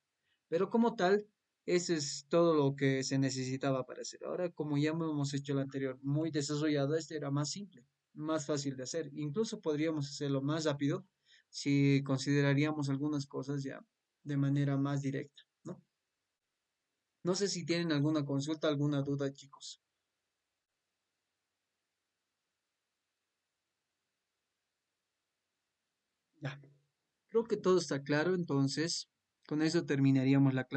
Pero como tal, eso es todo lo que se necesitaba para hacer. Ahora, como ya hemos hecho el anterior muy desarrollado, este era más simple, más fácil de hacer. Incluso podríamos hacerlo más rápido si consideraríamos algunas cosas ya de manera más directa, ¿no? No sé si tienen alguna consulta, alguna duda, chicos. Ya. Creo que todo está claro, entonces con eso terminaríamos la clase.